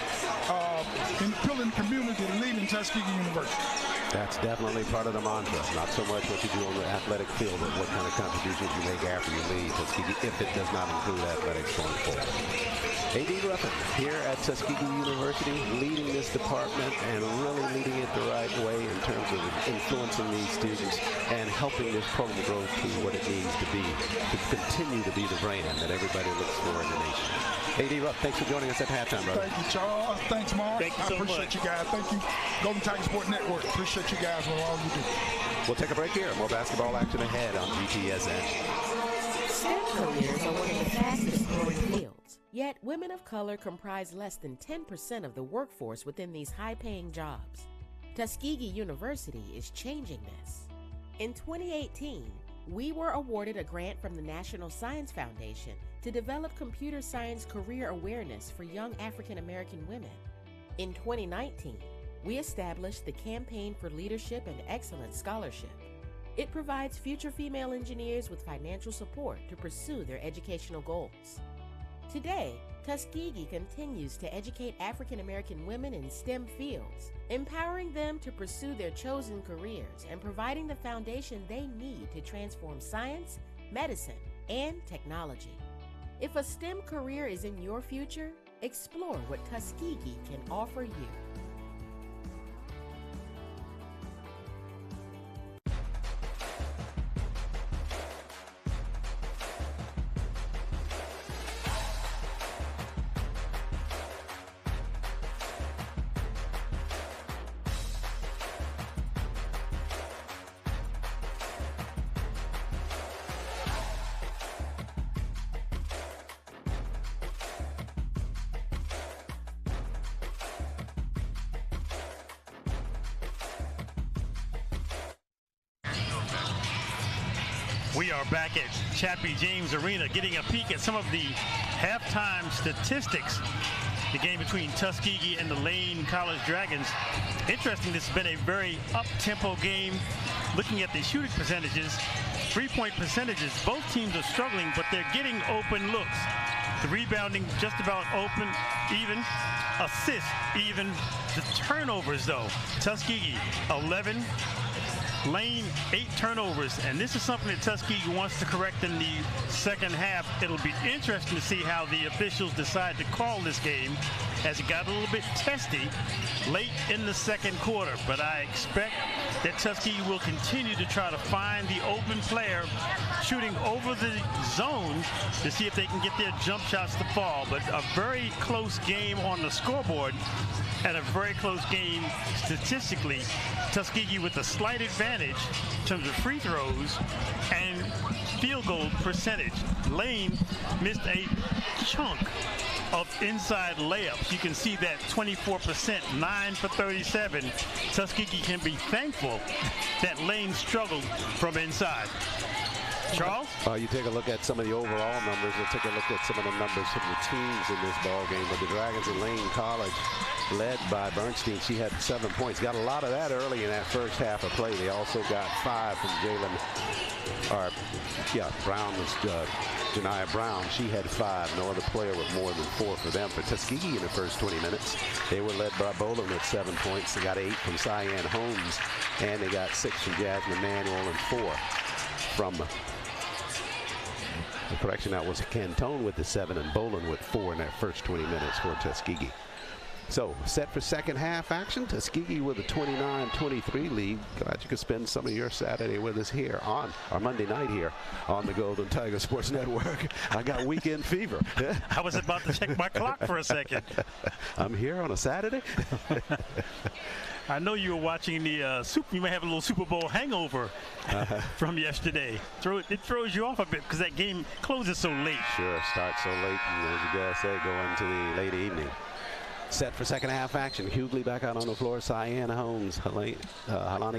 in building the community to lead in Tuskegee University. That's definitely part of the mantra. Not so much what you do on the athletic field, but what kind of contributions you make after you leave Tuskegee, if it does not include athletics going forward. A.D. Ruffin here at Tuskegee University, leading this department and really leading it the right way in terms of influencing these students and helping this program grow to what it needs to be, to continue to be the brand that everybody looks for in the nation. A.D. Ruff, thanks for joining us at halftime, brother. Thank you, Charles. Thanks, Mark. Thank you so much. I appreciate you guys. Thank you, Golden Tiger Sport Network. Appreciate you guys for all you do. We'll take a break here. More basketball action ahead on GTSN. STEM careers are one of the fastest growing fields, yet women of color comprise less than 10% of the workforce within these high-paying jobs. Tuskegee University is changing this. In 2018, we were awarded a grant from the National Science Foundation to develop computer science career awareness for young African American women. In 2019, we established the Campaign for Leadership and Excellence Scholarship. It provides future female engineers with financial support to pursue their educational goals. Today, Tuskegee continues to educate African American women in STEM fields, empowering them to pursue their chosen careers and providing the foundation they need to transform science, medicine, and technology. If a STEM career is in your future, explore what Tuskegee can offer you. We are back at Chappie James Arena getting a peek at some of the halftime statistics. The game between Tuskegee and the Lane College Dragons. Interesting, this has been a very up-tempo game. Looking at the shooting percentages, three-point percentages, both teams are struggling, but they're getting open looks. The rebounding just about open, even. Assists, even. The turnovers, though. Tuskegee, 11. Lane, 8 turnovers, and this is something that Tuskegee wants to correct in the second half. It'll be interesting to see how the officials decide to call this game, as it got a little bit testy late in the second quarter. But I expect that Tuskegee will continue to try to find the open player shooting over the zone to see if they can get their jump shots to fall. But a very close game on the scoreboard and a very close game statistically. Tuskegee with a slight advantage in terms of free throws and field goal percentage. Lane missed a chunk of inside layups. You can see that 24%, 9 for 37. Tuskegee can be thankful that Lane struggled from inside. Charles? You take a look at some of the overall numbers. We'll take a look at some of the numbers from the teams in this ball game. But the Dragons at Lane College, led by Bernstein, she had 7 points. Got a lot of that early in that first half of play. They also got 5 from Brown was Janiah Brown. She had 5. No other player with more than 4 for them. For Tuskegee in the first 20 minutes, they were led by Boland with 7 points. They got 8 from Cyan Holmes, and they got 6 from Jasmine Manuel and 4 from the correction. That was Cantone with the 7 and Boland with 4 in that first 20 minutes for Tuskegee. So set for second half action. Tuskegee with a 29-23 lead. Glad you could spend some of your Saturday with us here on our Monday night here on the Golden Tiger Sports Network. I got weekend fever. I was about to check my clock for a second. I'm here on a Saturday. I know you were watching the you may have a little Super Bowl hangover from yesterday. It throws you off a bit because that game closes so late. Sure, starts so late, and as you guys say, go into the late evening. Set for second half action. Hughley back out on the floor. Cyan Holmes, Helani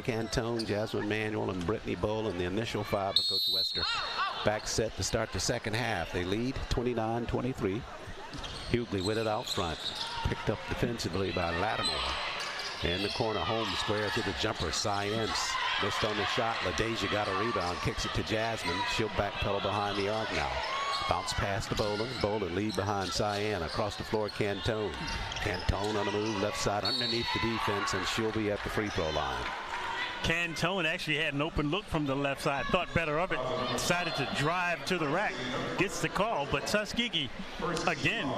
Cantone, Jasmine Manuel, and Brittany Boland. The initial 5 for Coach Wester. Back set to start the second half. They lead 29-23. Hughley with it out front. Picked up defensively by Lattimore. In the corner, Holmes square to the jumper. Cyan missed on the shot. LaDeja got a rebound. Kicks it to Jasmine. She'll backpedal behind the arc now. Bounce pass to Boland. Boland lead behind Cyan. Across the floor, Cantone. Cantone on the move, left side underneath the defense, and she'll be at the free throw line. Cantone actually had an open look from the left side. Thought better of it. Decided to drive to the rack. Gets the call, but Tuskegee, again,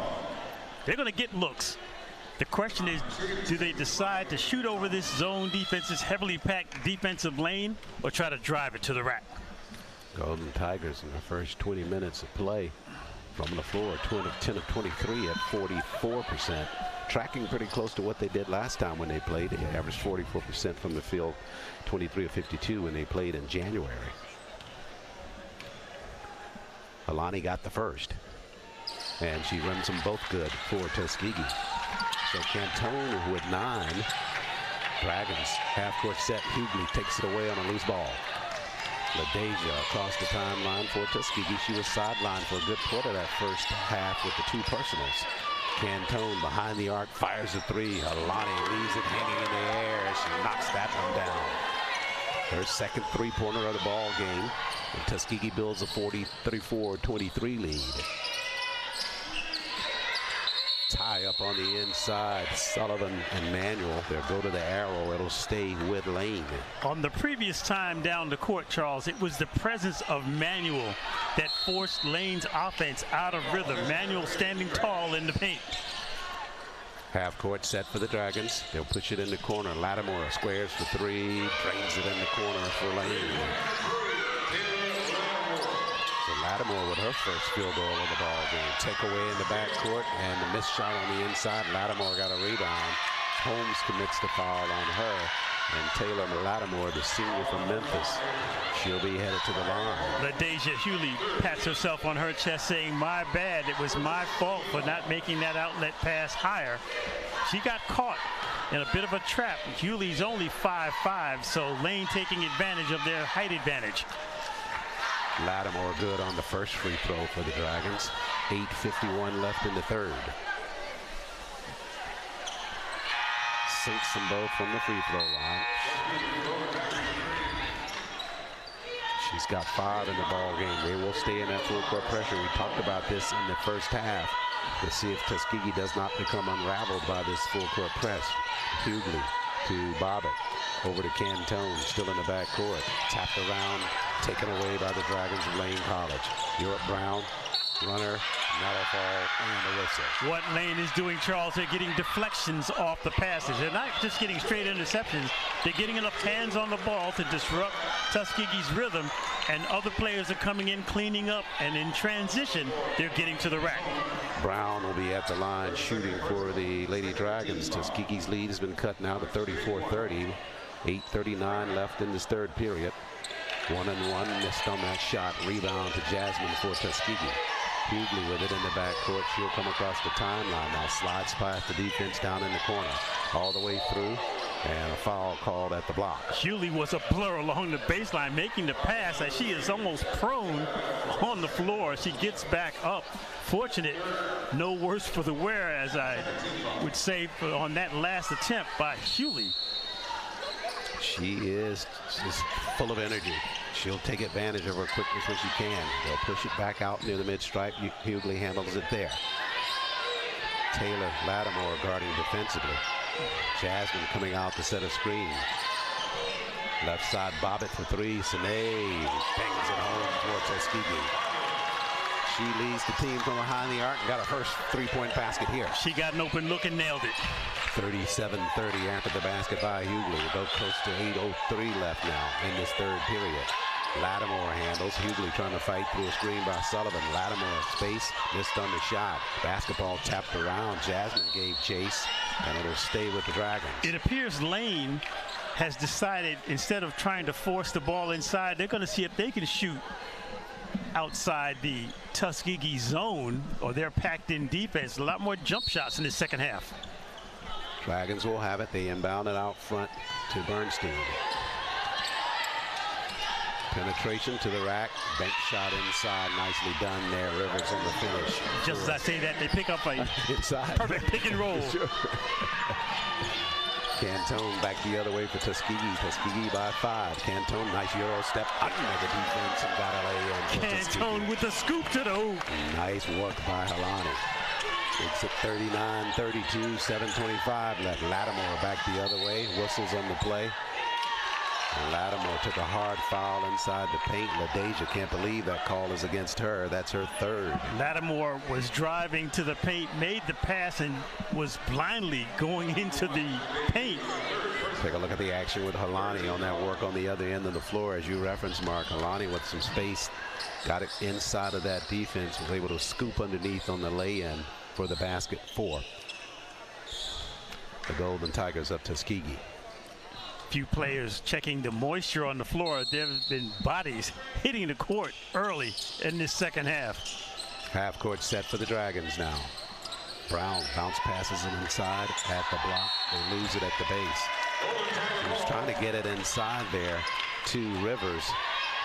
they're going to get looks. The question is, do they decide to shoot over this zone defense, this heavily packed defensive lane, or try to drive it to the rack? Golden Tigers in the first 20 minutes of play from the floor, 10 of 23 at 44%. Tracking pretty close to what they did last time when they played. They averaged 44% from the field, 23 of 52 when they played in January. Alani got the first, and she runs them both good for Tuskegee. So Cantone with 9. Dragons half-court set. Hughley takes it away on a loose ball. LaDeja across the timeline for Tuskegee. She was sidelined for a good part of that first half with the 2 personals. Cantone behind the arc, fires a three. Alani leaves it hanging in the air. She knocks that one down. Her second three-pointer of the ball game. And Tuskegee builds a 34-23 lead. Tie up on the inside. Sullivan and Manuel. They'll go to the arrow. It'll stay with Lane. On the previous time down the court, Charles, it was the presence of Manuel that forced Lane's offense out of rhythm. Manuel standing tall in the paint. Half court set for the Dragons. They'll push it in the corner. Lattimore squares for three. Drains it in the corner for Lane. So Lattimore with her first field goal of the ball game. Takeaway in the backcourt and the missed shot on the inside. Lattimore got a rebound. Holmes commits the foul on her. And Taylor Lattimore, the senior from Memphis, she'll be headed to the line. LaDeja Hewley pats herself on her chest saying, my bad, it was my fault for not making that outlet pass higher. She got caught in a bit of a trap. Hewley's only 5'5", so Lane taking advantage of their height advantage. Lattimore good on the first free throw for the Dragons. 8:51 left in the third. Sinks them both from the free throw line. She's got 5 in the ball game. They will stay in that full court pressure. We talked about this in the first half to see if Tuskegee does not become unraveled by this full court press. Hughley to Bobbitt. Over to Cantone, still in the backcourt. Tapped around, taken away by the Dragons of Lane College. Europe Brown, runner, not a foul, and a whistle. What Lane is doing, Charles, they're getting deflections off the passes. They're not just getting straight interceptions. They're getting enough hands on the ball to disrupt Tuskegee's rhythm, and other players are coming in, cleaning up, and in transition, they're getting to the rack. Brown will be at the line shooting for the Lady Dragons. Tuskegee's lead has been cut now to 34-30. 8:39 left in this third period. 1-1, missed on that shot. Rebound to Jasmine for Tuskegee. Hughley with it in the backcourt. She'll come across the timeline now. Slides past the defense down in the corner. All the way through. And a foul called at the block. Hughley was a blur along the baseline, making the pass as she is almost prone on the floor. She gets back up. Fortunate, no worse for the wear, as I would say, on that last attempt by Hughley. She is just full of energy. She'll take advantage of her quickness when she can. They'll push it back out near the mid-stripe. Hughley handles it there. Taylor Lattimore guarding defensively. Jasmine coming out to set a screen. Left side, Bobbitt for three. Sine bangs it home for Tuskegee. She leads the team from behind the arc and got her first three-point basket here. She got an open look and nailed it. 37-30 after the basket by Hughley. Both close to 8:03 left now in this third period. Lattimore handles. Hughley trying to fight through a screen by Sullivan. Lattimore space, missed on the shot. Basketball tapped around. Jasmine gave chase, and it'll stay with the Dragons. It appears Lane has decided, instead of trying to force the ball inside, they're going to see if they can shoot outside the Tuskegee zone, or their packed-in defense. A lot more jump shots in the second half. Dragons will have it. They inbound it out front to Bernstein. Penetration to the rack. Bank shot inside. Nicely done there. Rivers on the finish. Just as I say that, they pick up a inside perfect pick and roll. Sure. Cantone back the other way for Tuskegee. Tuskegee by 5. Cantone, nice Euro step under the defense and got a lay-in for Cantone with the scoop to the hoop. Nice work by Helani. It's at 39-32, 7:25 left. Lattimore back the other way. Whistles on the play. And Lattimore took a hard foul inside the paint. LaDeja can't believe that call is against her. That's her third. Lattimore was driving to the paint, made the pass, and was blindly going into the paint. Take a look at the action with Helani on that work on the other end of the floor. As you referenced, Mark, Helani with some space, got it inside of that defense, was able to scoop underneath on the lay-in for the basket 4. The Golden Tigers up Tuskegee. Few players checking the moisture on the floor. There have been bodies hitting the court early in this second half. Half court set for the Dragons now. Brown bounce passes it inside at the block. They lose it at the base. He was trying to get it inside there to Rivers.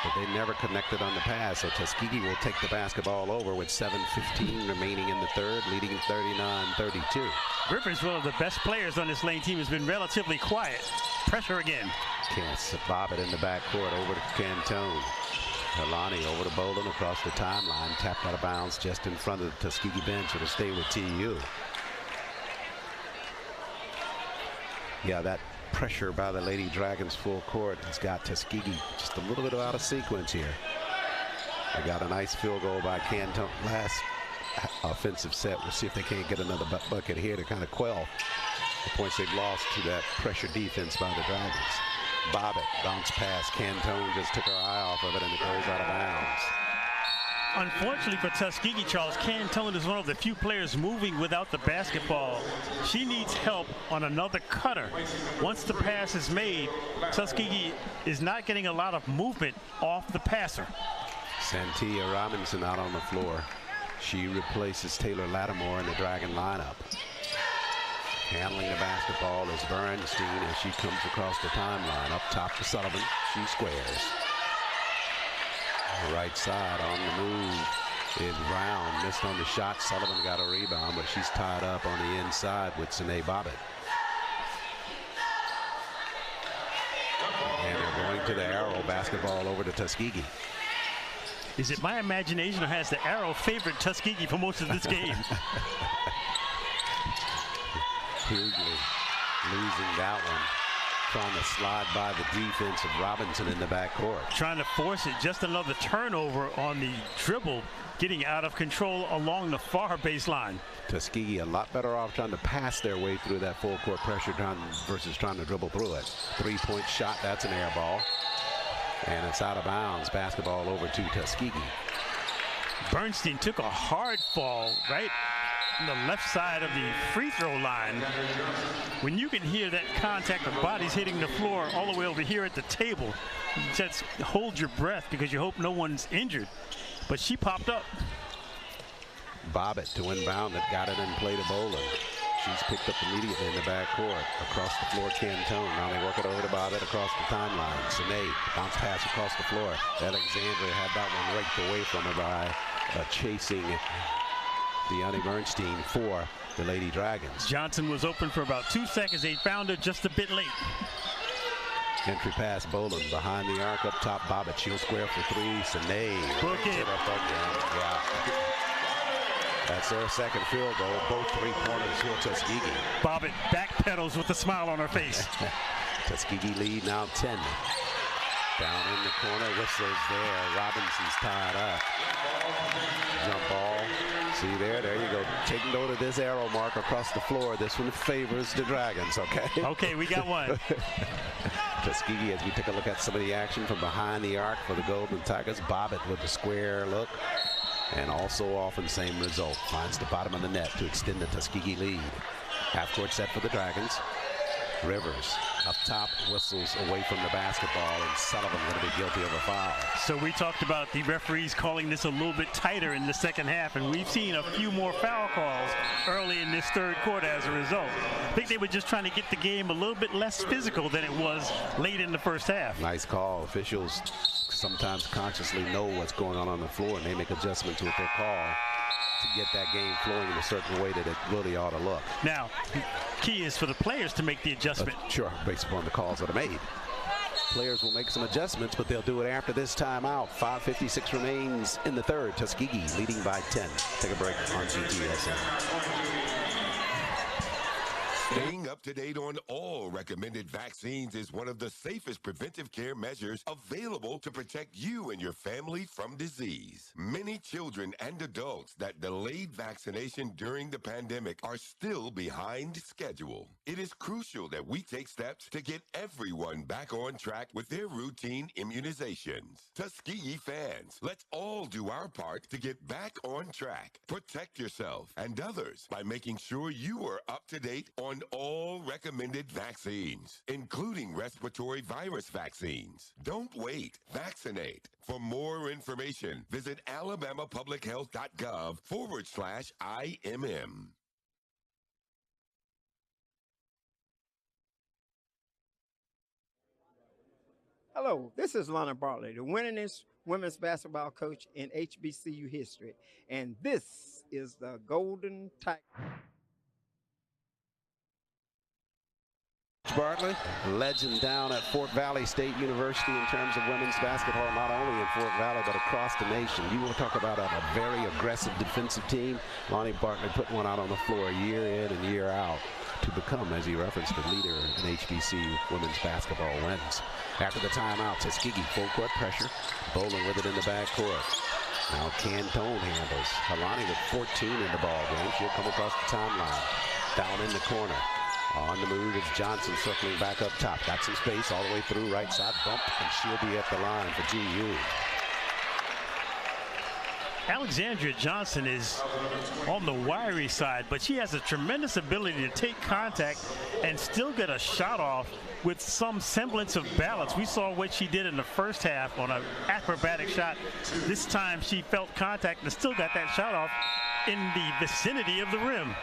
but they never connected on the pass. So Tuskegee will take the basketball over with 7:15 remaining in the third, leading 39-32. Rivers, one of the best players on this Lane team, has been relatively quiet. Pressure again. Can't bob it in the backcourt over to Cantone. Kalani over to Bolden across the timeline, tapped out of bounds just in front of the Tuskegee bench. It'll stay with TU. Yeah, that pressure by the Lady Dragons full court has got Tuskegee just a little bit out of sequence here. They got a nice field goal by Cantone last offensive set. We'll see if they can't get another bucket here to kind of quell the points they've lost to that pressure defense by the Dragons. Bobbitt, bounce pass. Cantone just took her eye off of it, and it goes out of bounds. Unfortunately for Tuskegee, Charles, Cantone is one of the few players moving without the basketball. She needs help on another cutter. Once the pass is made, Tuskegee is not getting a lot of movement off the passer. Santia Robinson out on the floor. She replaces Taylor Lattimore in the Dragon lineup. Handling the basketball is Bernstein as she comes across the timeline. Up top to Sullivan. She squares. Right side on the move is Brown. Missed on the shot. Sullivan got a rebound, but she's tied up on the inside with Sine Bobbitt. And they're going to the arrow. Basketball over to Tuskegee. Is it my imagination, or has the arrow favored Tuskegee for most of this game? Hughley losing that one. Trying to slide by the defense of Robinson in the backcourt. Trying to force it. Just another turnover on the dribble, getting out of control along the far baseline. Tuskegee a lot better off trying to pass their way through that full court pressure versus trying to dribble through it. 3-point shot, that's an air ball. And it's out of bounds. Basketball over to Tuskegee. Bernstein took a hard fall right on the left side of the free throw line. When you can hear that contact of bodies hitting the floor all the way over here at the table, you just hold your breath because you hope no one's injured. But she popped up. Bobbitt to inbound it, got it in play to Bolin. She's picked up immediately in the backcourt. Across the floor, Cantone. Now they work it over to Bobbitt across the timeline. Sine, bounce pass across the floor. Alexandria had that one raked away from her by chasing Deanne Bernstein for the Lady Dragons. Johnson was open for about 2 seconds. They found her just a bit late. Entry pass, Bolin behind the arc up top. Bobbitt, she'll square for three. Sine. Book it. Yeah. That's their second field goal. Both 3-pointers for Tuskegee. Bobbitt backpedals with a smile on her face. Tuskegee lead now 10. Down in the corner, whistles there. Robinson's tied up. Jump ball. See there you go. Take note of this arrow mark across the floor. This one favors the Dragons, okay? Okay, we got one. Tuskegee, as we take a look at some of the action from behind the arc for the Golden Tigers. Bobbitt with the square look. And also often same result. Finds the bottom of the net to extend the Tuskegee lead. Half-court set for the Dragons. Rivers up top, whistles away from the basketball, and Sullivan going to be guilty of a foul. So we talked about the referees calling this a little bit tighter in the second half, and we've seen a few more foul calls early in this third quarter as a result. I think they were just trying to get the game a little bit less physical than it was late in the first half. Nice call. Officials sometimes consciously know what's going on the floor, and they make adjustments with their call to get that game flowing in a certain way that it really ought to look. Now, key is for the players to make the adjustment. Sure, based upon the calls that are made. Players will make some adjustments, but they'll do it after this timeout. 5:56 remains in the third. Tuskegee leading by 10. Take a break on GTSN. Staying up to date on all recommended vaccines is one of the safest preventive care measures available to protect you and your family from disease. Many children and adults that delayed vaccination during the pandemic are still behind schedule. It is crucial that we take steps to get everyone back on track with their routine immunizations. Tuskegee fans, let's all do our part to get back on track. Protect yourself and others by making sure you are up to date on all recommended vaccines, including respiratory virus vaccines. Don't wait. Vaccinate. For more information, visit alabamapublichealth.gov/IMM. Hello, this is Lana Bartley, the winningest women's basketball coach in HBCU history, and this is the Golden Tiger. Bartley, legend down at Fort Valley State University in terms of women's basketball, not only in Fort Valley but across the nation. You want to talk about a very aggressive defensive team. Lonnie Bartley put one out on the floor year in and year out to become, as he referenced, the leader in HBCU women's basketball wins. After the timeout, Tuskegee full court pressure, Bowling with it in the backcourt. Now Cantone handles. Halani with 14 in the ball game. She'll come across the timeline. Down in the corner. On the move is Johnson circling back up top. Got some space all the way through, right side bump, and she'll be at the line for GU. Alexandria Johnson is on the wiry side, but she has a tremendous ability to take contact and still get a shot off with some semblance of balance. We saw what she did in the first half on an acrobatic shot. This time she felt contact and still got that shot off in the vicinity of the rim.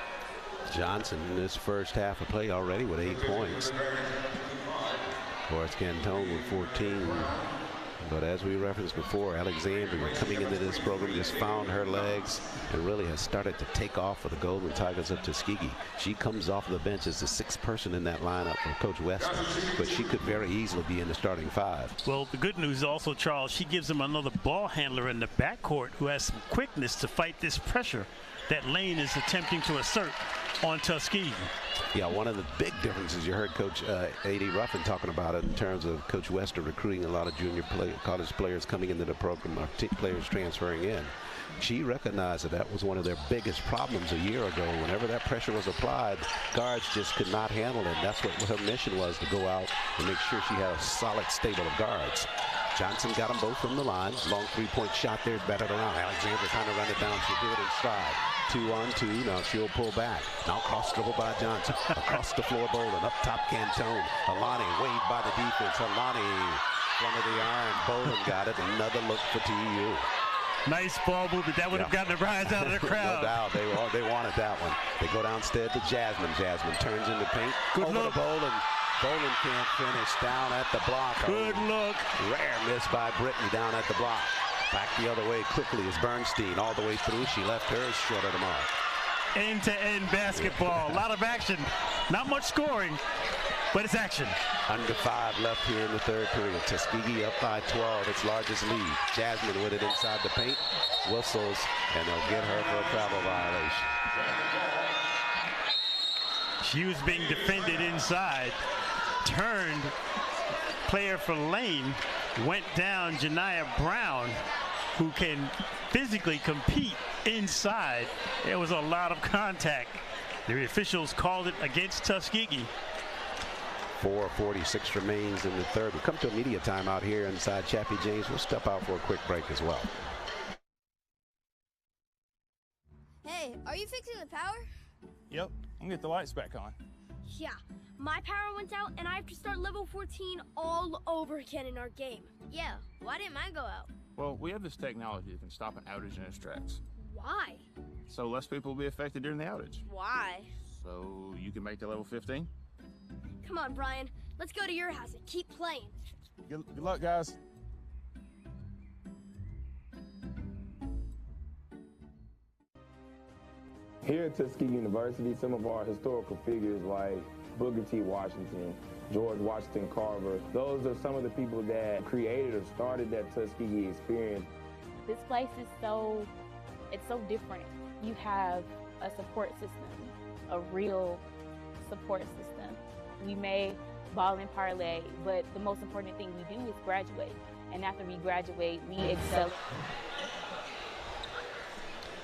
Johnson in this first half of play already with 8 points. Horace Cantone with 14. But as we referenced before, Alexandria coming into this program just found her legs and really has started to take off for the Golden Tigers of Tuskegee. She comes off the bench as the 6th person in that lineup for Coach Weston, but she could very easily be in the starting 5. Well, the good news also, Charles, she gives them another ball handler in the backcourt who has some quickness to fight this pressure that Lane is attempting to assert on Tuskegee. Yeah, one of the big differences, you heard Coach A.D. Ruffin talking about it in terms of Coach Wester recruiting a lot of junior college players coming into the program, or players transferring in. She recognized that was one of their biggest problems a year ago. Whenever that pressure was applied, guards just could not handle it. That's what her mission was, to go out and make sure she had a solid stable of guards. Johnson got them both from the line. Long 3-point shot there, batted around. Alexander trying to run it down. She'll do it in stride. 2-on-2. Now she'll pull back. Now cross dribble by Johnson. Across the floor, Bowling. Up top, Cantone. Halani waved by the defense. Halani, front of the iron. Bowling got it. Another look for TU. Nice ball movement. That would have gotten a rise out of the crowd. No doubt. They wanted that one. They go downstairs to Jasmine. Jasmine turns into paint. Good over look. to Bowling. Bowling can't finish. Down at the block. Good look. Rare miss by Brittany down at the block. Back the other way quickly is Bernstein. All the way through. She left hers short of the mark. End-to-end basketball. A lot of action. Not much scoring, but it's action. Under 5 left here in the third period. Tuskegee up by 12, its largest lead. Jasmine with it inside the paint. Whistles, and they'll get her for a travel violation. She was being defended inside. Turned. Player for Lane went down. Janiyah Brown, who can physically compete inside. There was a lot of contact. The officials called it against Tuskegee. 4:46 remains in the third. We'll come to a media timeout here inside Chappie James. We'll step out for a quick break as well. Hey, are you fixing the power? Yep, I'm gonna get the lights back on. Yeah, my power went out and I have to start level 14 all over again in our game. Yeah, why didn't mine go out? Well, we have this technology that can stop an outage in its tracks. Why? So less people will be affected during the outage. Why? So you can make the level 15? Come on, Brian. Let's go to your house and keep playing. Good luck, guys. Here at Tuskegee University, some of our historical figures like Booker T. Washington, George Washington Carver, those are some of the people that created or started that Tuskegee experience. This place is so different. You have a support system, a real support system. We may ball and parlay, but the most important thing we do is graduate. And after we graduate, we excel.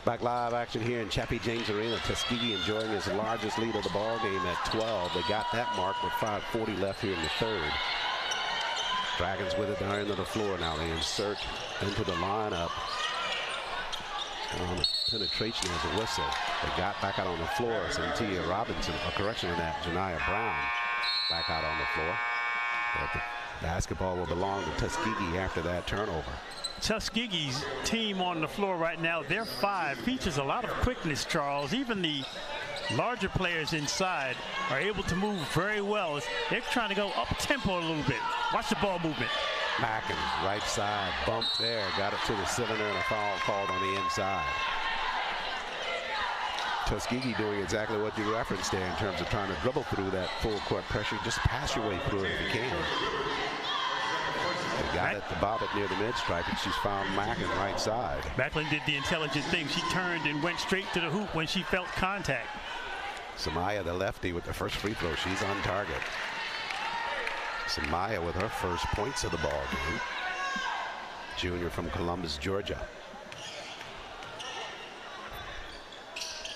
Back live action here in Chappie James Arena. Tuskegee enjoying his largest lead of the ball game at 12. They got that mark with 5:40 left here in the third. Dragons with it down into the floor now. They insert into the lineup. On a penetration as a whistle. They got back out on the floor. Cynthia Robinson, a correction on that. Janiyah Brown back out on the floor. But the basketball will belong to Tuskegee after that turnover. Tuskegee's team on the floor right now, their 5 features a lot of quickness, Charles. Even the larger players inside are able to move very well. They're trying to go up tempo a little bit. Watch the ball movement. Mackin, right side, bump there, got it to the cylinder, and a foul called on the inside. Tuskegee doing exactly what you referenced there in terms of trying to dribble through that full court pressure. Just pass your way through it if you can. They got it to Bobbitt near the mid-stripe, and she's found Mackin right side. Macklin did the intelligent thing. She turned and went straight to the hoop when she felt contact. Samaya, the lefty, with the first free throw. She's on target. Samaya with her first points of the ball game. Junior from Columbus, Georgia.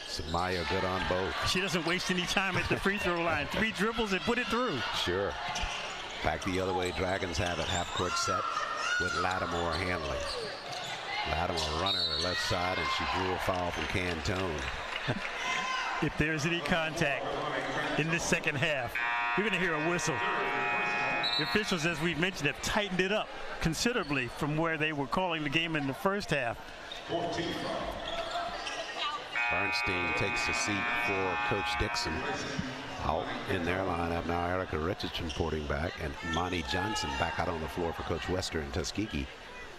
Samaya good on both. She doesn't waste any time at the free throw line. 3 dribbles and put it through. Sure. Back the other way, Dragons have it. Half court set with Lattimore handling. Lattimore runner left side, and she drew a foul from Cantone. If there's any contact in this second half, you're going to hear a whistle. The officials, as we've mentioned, have tightened it up considerably from where they were calling the game in the first half. Bernstein takes a seat for Coach Dixon. Out in their lineup now, Erica Richardson porting back, and Imani Johnson back out on the floor for Coach Wester and Tuskegee,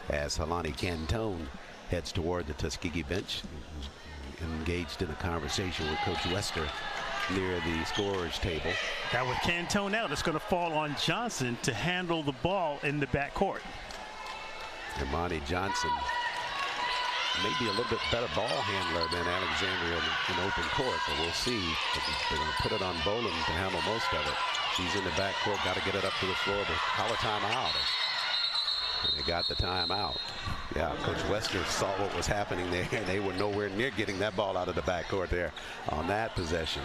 as Helani Cantone heads toward the Tuskegee bench, engaged in a conversation with Coach Wester near the scorer's table. Now with Cantone out, it's going to fall on Johnson to handle the ball in the backcourt. Imani Johnson may be a little bit better ball handler than Alexandria in open court, but we'll see. They're going to put it on Boland to handle most of it. She's in the backcourt, got to get it up to the floor, but call a timeout. And they got the timeout. Yeah, Coach Wester saw what was happening there, and they were nowhere near getting that ball out of the backcourt there on that possession.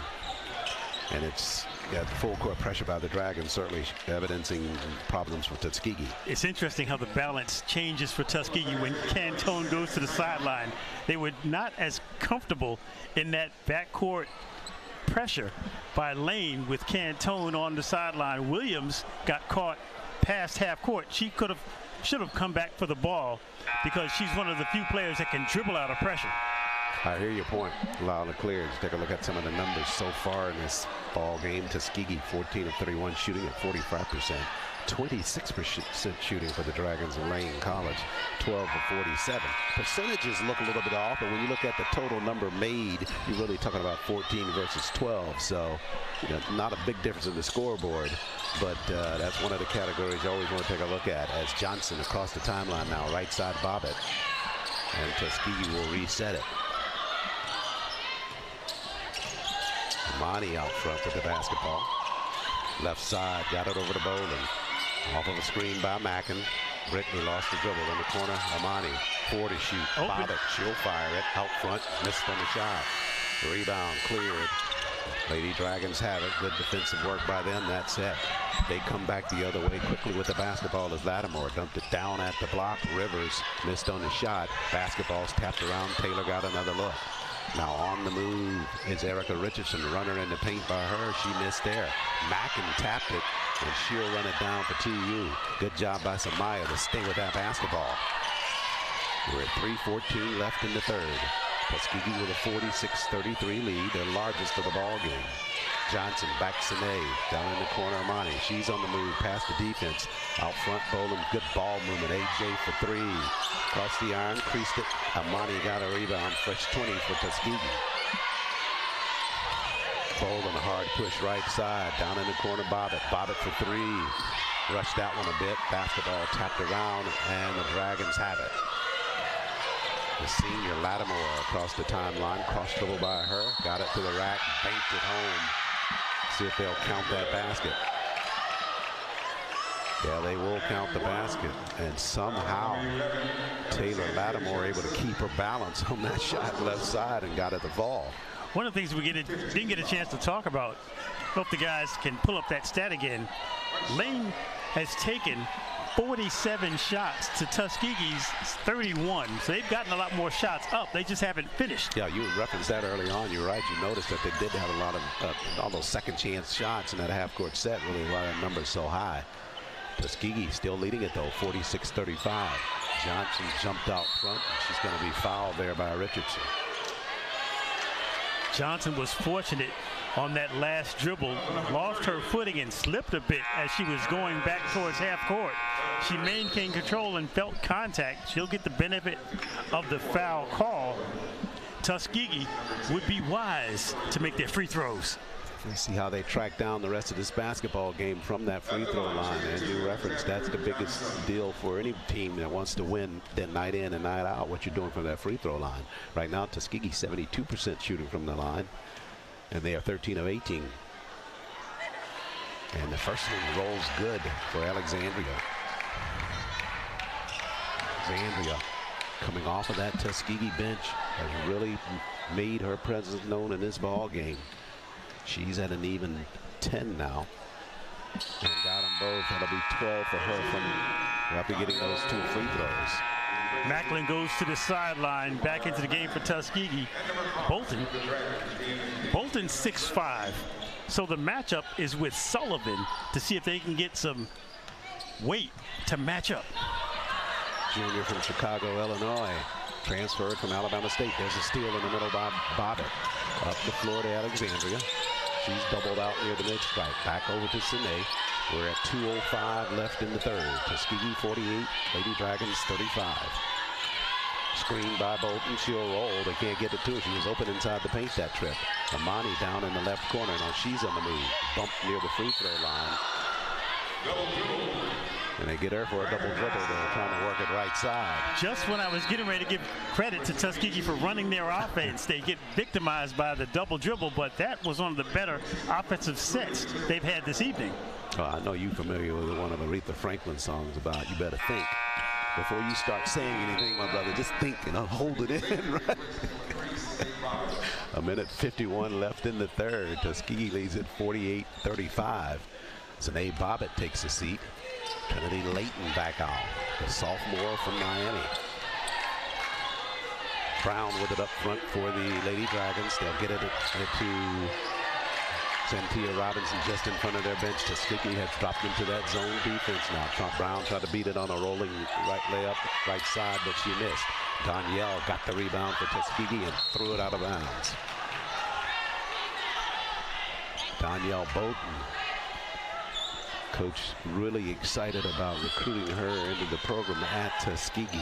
And it's got full court pressure by the Dragons, certainly evidencing problems for Tuskegee. It's interesting how the balance changes for Tuskegee when Cantone goes to the sideline. They were not as comfortable in that backcourt pressure by Lane with Cantone on the sideline. Williams got caught past half court. She should have come back for the ball because she's one of the few players that can dribble out of pressure. I hear your point loud and clear. Just take a look at some of the numbers so far in this ball game. Tuskegee 14 of 31 shooting at 45%. 26% shooting for the Dragons of Lane College, 12 of 47. Percentages look a little bit off, but when you look at the total number made, you're really talking about 14 versus 12. So, not a big difference in the scoreboard, but that's one of the categories you always want to take a look at. As Johnson across the timeline now, right side Bobbitt, and Tuskegee will reset it. Imani out front with the basketball. Left side, got it over to Boland. Off of a screen by Mackin. Brittany lost the dribble in the corner. Imani, 4 to shoot. Bobbitt, she'll fire it. Out front, missed on the shot. Rebound cleared. Lady Dragons have it. Good defensive work by them. That's it. They come back the other way quickly with the basketball as Lattimore dumped it down at the block. Rivers missed on the shot. Basketball's tapped around. Taylor got another look. Now on the move is Erica Richardson, runner in the paint by her. She missed there. Mackin tapped it, and she'll run it down for TU. Good job by Samaya to stay with that basketball. We're at 3:14 left in the third. Tuskegee with a 46-33 lead, their largest of the ball game. Johnson back Sine, down in the corner Imani. She's on the move past the defense. Out front, Boland, good ball movement. AJ for 3. Across the iron, creased it. Imani got a rebound, fresh 20 for Tuskegee. Boland, a hard push right side. Down in the corner, Bobbitt. Bobbitt for 3. Rushed that one a bit. Basketball tapped around, and the Dragons have it. The senior Lattimore across the timeline, cross dribble by her, got it to the rack, banked it home. See if they'll count that basket. Yeah, they will count the basket, and somehow Taylor Lattimore able to keep her balance on that shot left side and got it to fall. One of the things we didn't get a chance to talk about, hope the guys can pull up that stat again. Lane has taken 47 shots to Tuskegee's 31. So they've gotten a lot more shots up. They just haven't finished. Yeah, you referenced that early on. You're right. You noticed that they did have a lot of all those second chance shots in that half court set, really why that number is so high. Tuskegee still leading it though, 46-35. Johnson jumped out front, and she's going to be fouled there by Richardson. Johnson was fortunate on that last dribble, lost her footing and slipped a bit as she was going back towards half court. She maintained control and felt contact. She'll get the benefit of the foul call. Tuskegee would be wise to make their free throws. Let's see how they track down the rest of this basketball game from that free throw line. And you referenced that's the biggest deal for any team that wants to win then night in and night out, what you're doing from that free throw line. Right now, Tuskegee 72% shooting from the line, and they are 13 of 18. And the first one rolls good for Alexandria. Alexandria, coming off of that Tuskegee bench, has really made her presence known in this ball game. She's at an even 10 now, and got them both. That'll be 12 for her from after getting those 2 free throws. Macklin goes to the sideline, back into the game for Tuskegee. Bolton 6'5", so the matchup is with Sullivan to see if they can get some weight to match up. Junior from Chicago, Illinois, transferred from Alabama State. There's a steal in the middle by Bobbitt. Up the floor to Alexandria. She's doubled out near the mid-stripe. Back over to Sine. We're at 2:05 left in the third. Tuskegee 48, Lady Dragons 35. Screen by Bolton. She'll roll. They can't get it to her. She was open inside the paint that trip. Amani down in the left corner. Now she's on the move. Bumped near the free throw line. And they get her for a double dribble. They're trying to work it right side. Just when I was getting ready to give credit to Tuskegee for running their offense, they get victimized by the double dribble, but that was one of the better offensive sets they've had this evening. Oh, I know you're familiar with one of Aretha Franklin's songs about you better think. Before you start saying anything, my brother, just think and I'll hold it in, right? A minute 51 left in the third. Tuskegee leads at 48-35. Zanae Bobbitt takes a seat. Trinity Layton back out, the sophomore from Miami. Brown with it up front for the Lady Dragons. They'll get it to Santia Robinson just in front of their bench. Tuskegee has dropped into that zone defense now. Brown tried to beat it on a rolling right layup, right side, but she missed. Danielle got the rebound for Tuskegee and threw it out of bounds. Danielle Bolton. Coach really excited about recruiting her into the program at Tuskegee.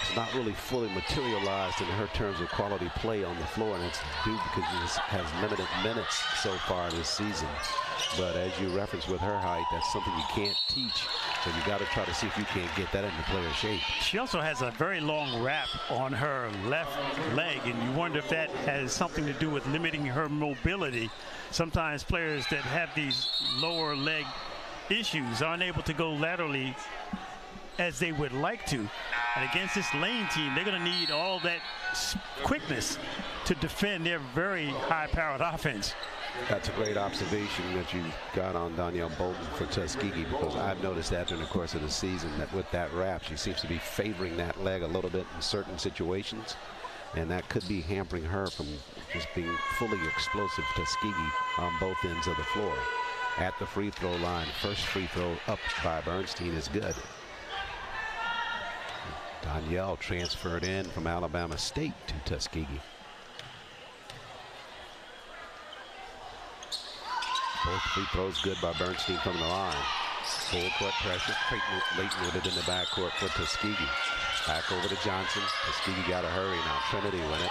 It's not really fully materialized in her terms of quality play on the floor, and it's due because she has limited minutes so far this season. But as you referenced with her height, that's something you can't teach. So you got to try to see if you can't get that into player shape. She also has a very long wrap on her left leg, and you wonder if that has something to do with limiting her mobility. Sometimes players that have these lower leg issues aren't able to go laterally as they would like to. And against this Lane team, they're going to need all that quickness to defend their very high-powered offense. That's a great observation that you got on Danielle Bolton for Tuskegee, because I've noticed that during the course of the season that with that wrap, she seems to be favoring that leg a little bit in certain situations, and that could be hampering her from just being fully explosive Tuskegee on both ends of the floor. At the free throw line, first free throw up by Bernstein is good. Danielle transferred in from Alabama State to Tuskegee. Both free throws good by Bernstein from the line. Full court pressure. Layton with it in the backcourt for Tuskegee. Back over to Johnson. Tuskegee got to hurry now. Trinity with it.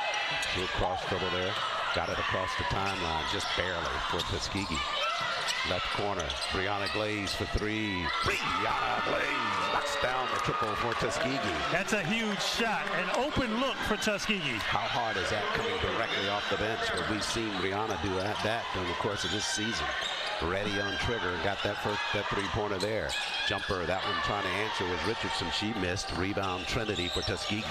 She'll cross dribble there. Got it across the timeline just barely for Tuskegee. Left corner, Brianna Glaze for three. Brianna Glaze knocks down the triple for Tuskegee. That's a huge shot, an open look for Tuskegee. How hard is that coming directly off the bench? But we've seen Brianna do that during the course of this season. Ready on trigger, got that three-pointer there. Jumper, that one trying to answer was Richardson. She missed. Rebound Trinity for Tuskegee.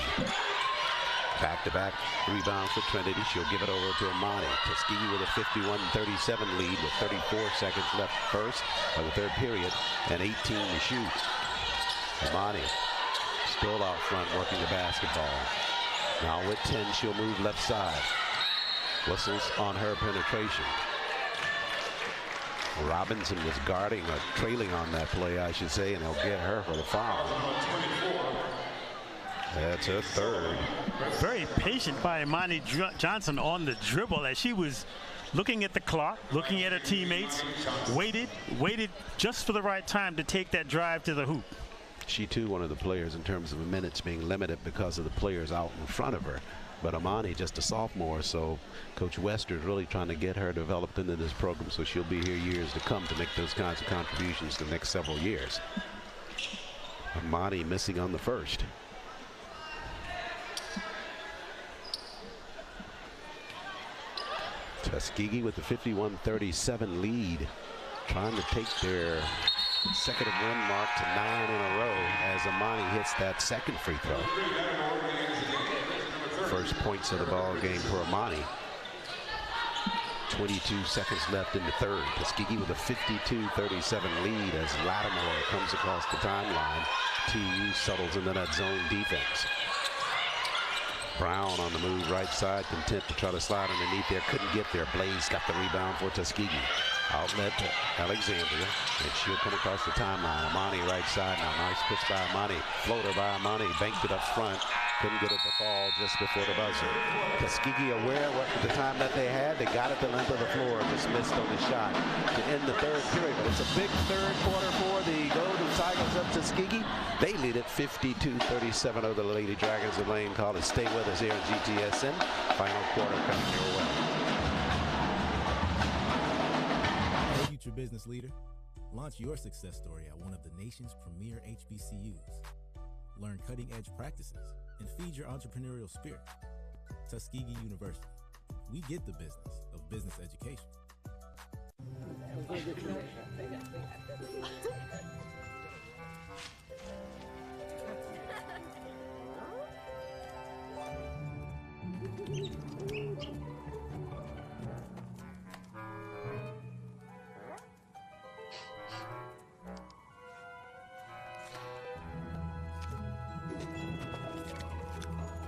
Back-to-back rebounds for Trinity. She'll give it over to Amani. Tuskegee with a 51-37 lead with 34 seconds left first of the third period and 18 to shoot. Amani still out front working the basketball. Now with 10, she'll move left side. Whistles on her penetration. Robinson was guarding or trailing on that play, I should say, and they'll get her for the foul. That's her third. Very patient by Imani Johnson on the dribble as she was looking at the clock, looking at her teammates, waited just for the right time to take that drive to the hoop. She too one of the players in terms of minutes being limited because of the players out in front of her. But Amani just a sophomore, so Coach Wester is really trying to get her developed into this program so she'll be here years to come to make those kinds of contributions the next several years. Amani missing on the first. Tuskegee with the 51-37 lead, trying to take their second and win mark to 9 in a row as Amani hits that second free throw. First points of the ball game for Amani. 22 seconds left in the third. Tuskegee with a 52-37 lead as Lattimore comes across the timeline. TU settles into that zone defense. Brown on the move right side, content to try to slide underneath there. Couldn't get there. Blaze got the rebound for Tuskegee. Outlet to Alexandria, and she'll come across the timeline. Amani right side now. Nice pitch by Amani. Floater by Amani. Banked it up front. Couldn't get it to fall just before the buzzer. Tuskegee aware of what the time that they had. They got it the length of the floor. Just missed on the shot to end the third period. But it's a big third quarter for the Golden Tigers of Tuskegee. They lead it 52-37 over the Lady Dragons of Lane College. Stay with us here at GTSN. Final quarter coming your way. Future business leader, launch your success story at one of the nation's premier HBCUs. Learn cutting-edge practices and feed your entrepreneurial spirit. Tuskegee University. We get the business of business education.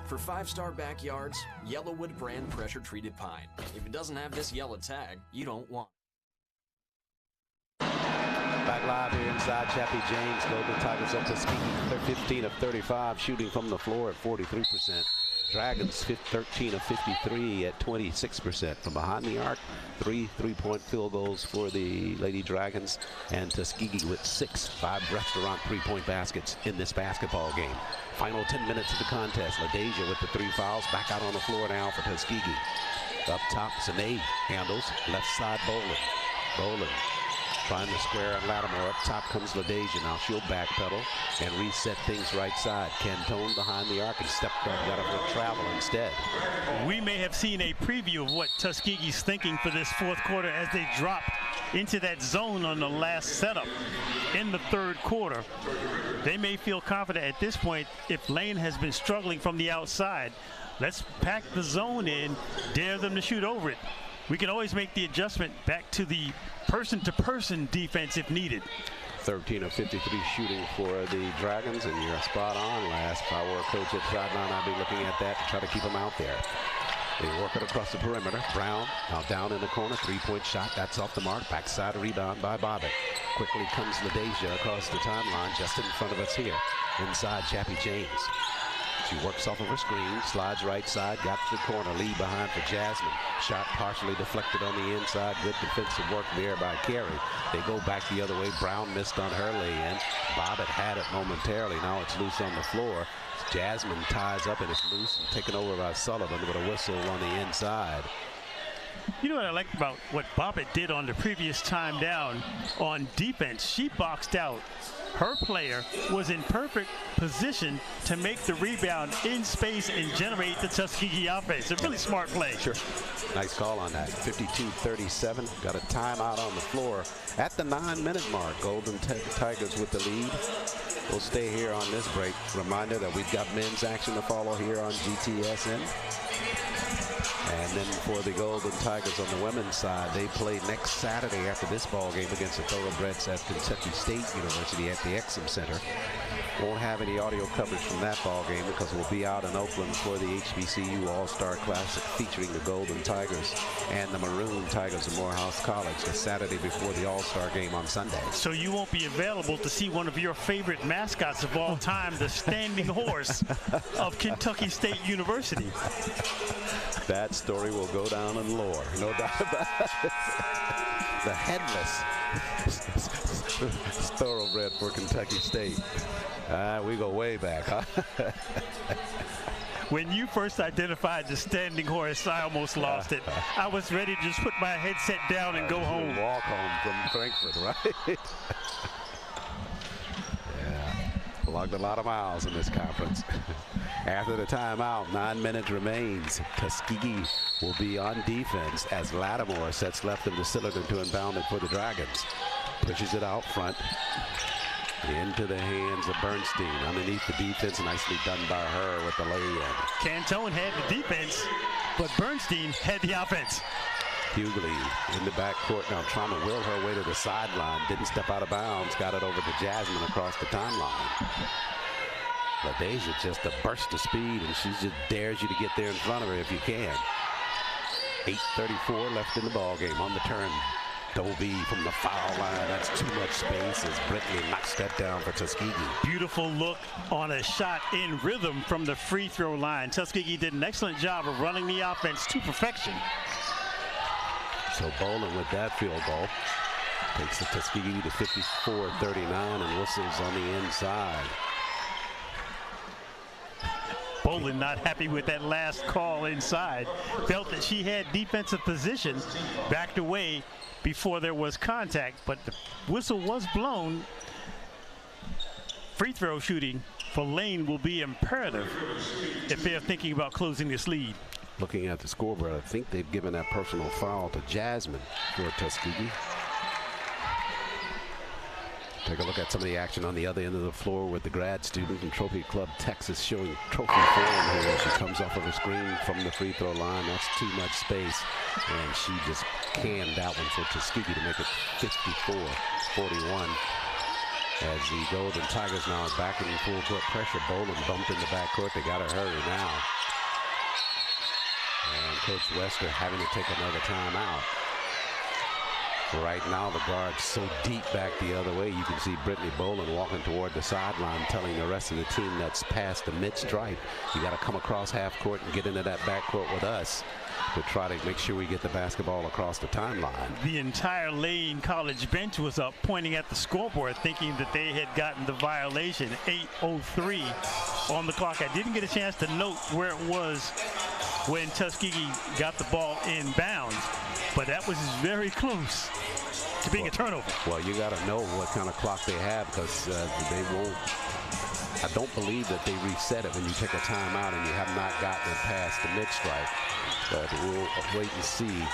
For 5-star backyards, Yellowwood brand pressure-treated pine. If it doesn't have this yellow tag, you don't want it. Back live here inside Chappie James. Golden Tigers up to Tuskegee. They're 15 of 35, shooting from the floor at 43%. Dragons 13 of 53 at 26%. From behind the arc, 3 3-point field goals for the Lady Dragons, and Tuskegee with 5 restaurant 3-point baskets in this basketball game. Final 10 minutes of the contest. LaDeja with the 3 fouls. Back out on the floor now for Tuskegee. Up top, Sine handles. Left side, Boland trying to square on Lattimore. Up top comes LaDeja. Now she'll backpedal and reset things right side. Cantone behind the arc and stepped up, got up with travel instead. We may have seen a preview of what Tuskegee's thinking for this fourth quarter as they drop into that zone on the last setup in the third quarter. They may feel confident at this point if Lane has been struggling from the outside. Let's pack the zone in, dare them to shoot over it. We can always make the adjustment back to the person-to-person defense if needed. 13 of 53 shooting for the Dragons, and you're spot on, last. If I were a coach at sideline, I'd be looking at that to try to keep them out there. They work it across the perimeter. Brown now down in the corner. 3-point shot. That's off the mark. Backside rebound by Bobbitt. Quickly comes LaDeja across the timeline just in front of us here. Inside Chappie James. She works off of her screen, slides right side, got to the corner, lead behind for Jasmine. Shot partially deflected on the inside. Good defensive work there by Carey. They go back the other way. Brown missed on her lay-in. Bobbitt had it momentarily. Now it's loose on the floor. Jasmine ties up and it's loose and taken over by Sullivan with a whistle on the inside. You know what I like about what Bobbitt did on the previous time down on defense? She boxed out. Her player was in perfect position to make the rebound in space and generate the Tuskegee offense. A really smart play. Sure. Nice call on that. 52-37. Got a timeout on the floor at the 9-minute mark. Golden Tigers with the lead. We'll stay here on this break. Reminder that we've got men's action to follow here on GTSN. And then for the Golden Tigers on the women's side, they play next Saturday after this ball game against the Thoroughbreds at Kentucky State University at the Exum Center. Won't have any audio coverage from that ball game because we'll be out in Oakland for the HBCU All-Star Classic featuring the Golden Tigers and the Maroon Tigers of Morehouse College the Saturday before the All-Star game on Sunday. So you won't be available to see one of your favorite mascots of all time, the standing horse of Kentucky State University. That's story will go down in lore, no doubt about it. The headless thoroughbred for Kentucky State. We go way back, huh? When you first identified the standing horse, I almost lost it. I was ready to just put my headset down and go home. Walk home from Frankfurt, right? Yeah, logged a lot of miles in this conference. After the timeout, 9 minutes remains. Tuskegee will be on defense as Lattimore sets left of the cylinder to inbound it for the Dragons. Pushes it out front. Into the hands of Bernstein. Underneath the defense, nicely done by her with the lay-in. Cantone had the defense, but Bernstein had the offense. Hughley in the backcourt now trying to will her way to the sideline. Didn't step out of bounds. Got it over to Jasmine across the timeline. LaDeja just a burst of speed, and she just dares you to get there in front of her if you can. 8:34 left in the ball game. On the turn, Dobie from the foul line. That's too much space as Brittany knocks that down for Tuskegee. Beautiful look on a shot in rhythm from the free throw line. Tuskegee did an excellent job of running the offense to perfection. So Bolin with that field goal takes the Tuskegee to 54-39 and whistles on the inside. Bolin not happy with that last call inside. Felt that she had defensive position, backed away before there was contact, but the whistle was blown. Free throw shooting for Lane will be imperative if they're thinking about closing this lead. Looking at the scoreboard, I think they've given that personal foul to Jasmine for Tuskegee. Take a look at some of the action on the other end of the floor with the grad student from Trophy Club Texas showing trophy form here. She comes off of a screen from the free throw line. That's too much space. And she just canned that one for Tuskegee to make it 54-41. As the Golden Tigers now are back in full court pressure. Bolin bumped in the backcourt. They got to hurry now. And Coach Wester having to take another timeout. Right now, the guard's so deep back the other way, you can see Brittany Bolin walking toward the sideline, telling the rest of the team that's past the mid-stripe, you got to come across half court and get into that backcourt with us to try to make sure we get the basketball across the timeline. The entire Lane College bench was up, pointing at the scoreboard, thinking that they had gotten the violation. 8:03 on the clock. I didn't get a chance to note where it was when Tuskegee got the ball in bounds, but that was very close to being a turnover. Well, you got to know what kind of clock they have, because they won't. I don't believe that they reset it when you take a timeout and you have not gotten it past the mid-stripe. But we'll wait and see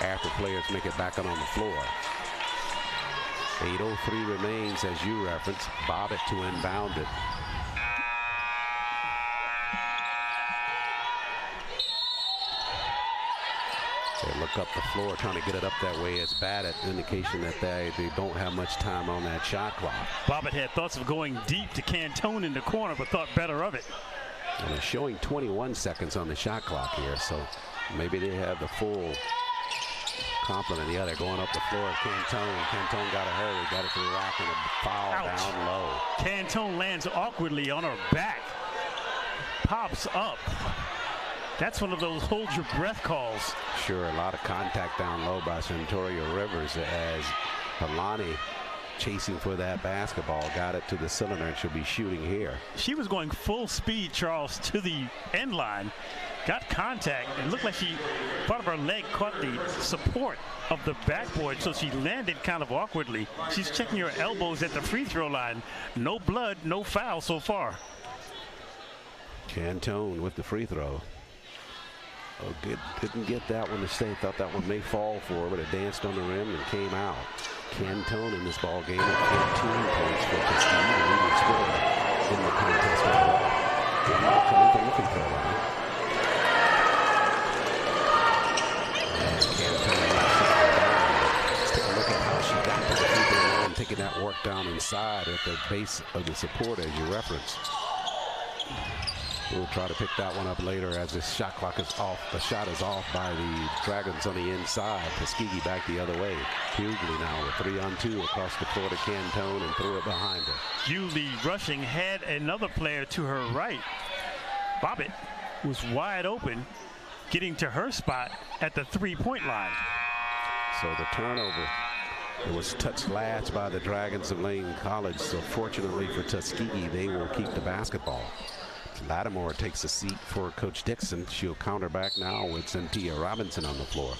after players make it back on the floor. 8:03 remains, as you referenced. Bobbitt to inbound it. They look up the floor, trying to get it up that way. It's Badditt, indication that they don't have much time on that shot clock. Bobbitt had thoughts of going deep to Cantone in the corner, but thought better of it. And they're showing 21 seconds on the shot clock here, so maybe they have the full complement. Yeah, they're going up the floor. Cantone got to hurry, got it to the rack, and a foul down low. Cantone lands awkwardly on her back, pops up. That's one of those hold your breath calls. Sure, a lot of contact down low by Centauria Rivers as Helani chasing for that basketball, got it to the cylinder, and she'll be shooting here. She was going full speed, Charles, to the end line, got contact, and looked like part of her leg caught the support of the backboard, so she landed kind of awkwardly. She's checking her elbows at the free throw line. No blood, no foul so far. Cantone with the free throw. Oh, good. Didn't get that one to stay. Thought that one may fall for her, but it danced on the rim and came out. Cantone in this ball game at 14 points for Tuskegee, the leading scorer in the contest overall. Coming from the free throw line. And Cantone knocks it down. Let's take a look at how she got to the free throw line, taking that work down inside at the base of the support, as you referenced. We'll try to pick that one up later as the shot clock is off. The shot is off by the Dragons on the inside. Tuskegee back the other way. Hughley now with 3-on-2 across the floor to Cantone and threw it behind her. Hughley rushing, had another player to her right. Bobbitt was wide open, getting to her spot at the three-point line. So the turnover, it was touched last by the Dragons of Lane College. So fortunately for Tuskegee, they will keep the basketball. Lattimore takes a seat for Coach Dixon. She'll counter back now with Cynthia Robinson on the floor.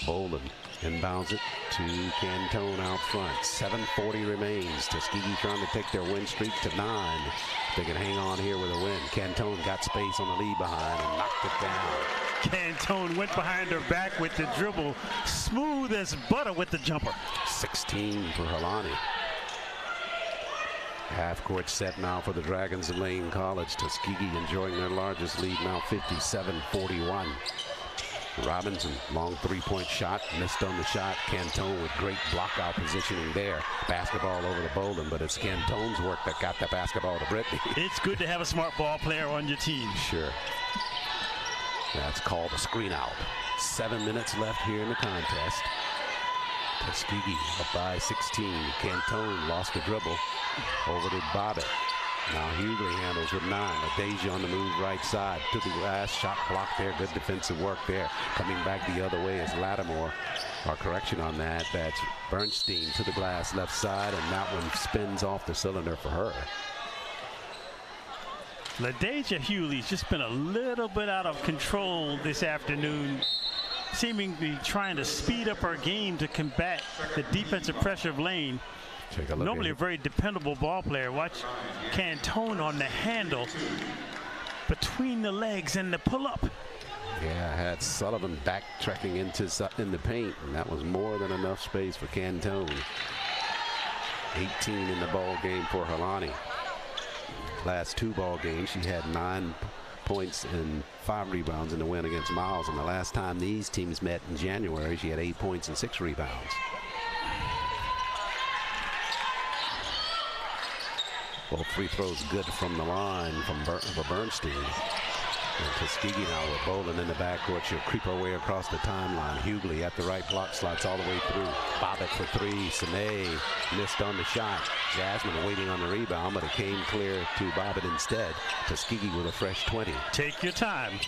Bolin inbounds it to Cantone out front. 7:40 remains. Tuskegee trying to take their win streak to 9. They can hang on here with a win. Cantone got space on the lead behind and knocked it down. Cantone went behind her back with the dribble. Smooth as butter with the jumper. 16 for Helani. Half-court set now for the Dragons of Lane College. Tuskegee enjoying their largest lead now, 57-41. Robinson, long three-point shot, missed on the shot. Cantone with great block-out positioning there. Basketball over to Bolin, but it's Cantone's work that got the basketball to Brittany. It's good to have a smart ball player on your team. Sure. That's called a screen out. 7 minutes left here in the contest. Tuskegee up by 16. Cantone lost the dribble over to Bobbitt. Now Hughley handles with 9. LaDeja on the move right side to the glass. Shot block there. Good defensive work there. Coming back the other way is Lattimore. Our correction on that. That's Bernstein to the glass left side, and that one spins off the cylinder for her. LaDeja Hughley's just been a little bit out of control this afternoon, seemingly trying to speed up her game to combat the defensive pressure of Lane. Normally a very dependable ball player. Watch Cantone on the handle between the legs and the pull-up. Yeah, I had Sullivan backtracking in the paint, and that was more than enough space for Cantone. 18 in the ball game for Helani. Last 2 ball games, she had 9 points and 5 rebounds in the win against Miles. And the last time these teams met in January, she had 8 points and 6 rebounds. Both free throws good from the line from Bernstein. And Tuskegee now with Bolin in the backcourt. She'll creep her way across the timeline. Hughley at the right block, slides all the way through. Bobbitt for 3. Sine missed on the shot. Jasmine waiting on the rebound, but it came clear to Bobbitt instead. Tuskegee with a fresh 20. Take your time.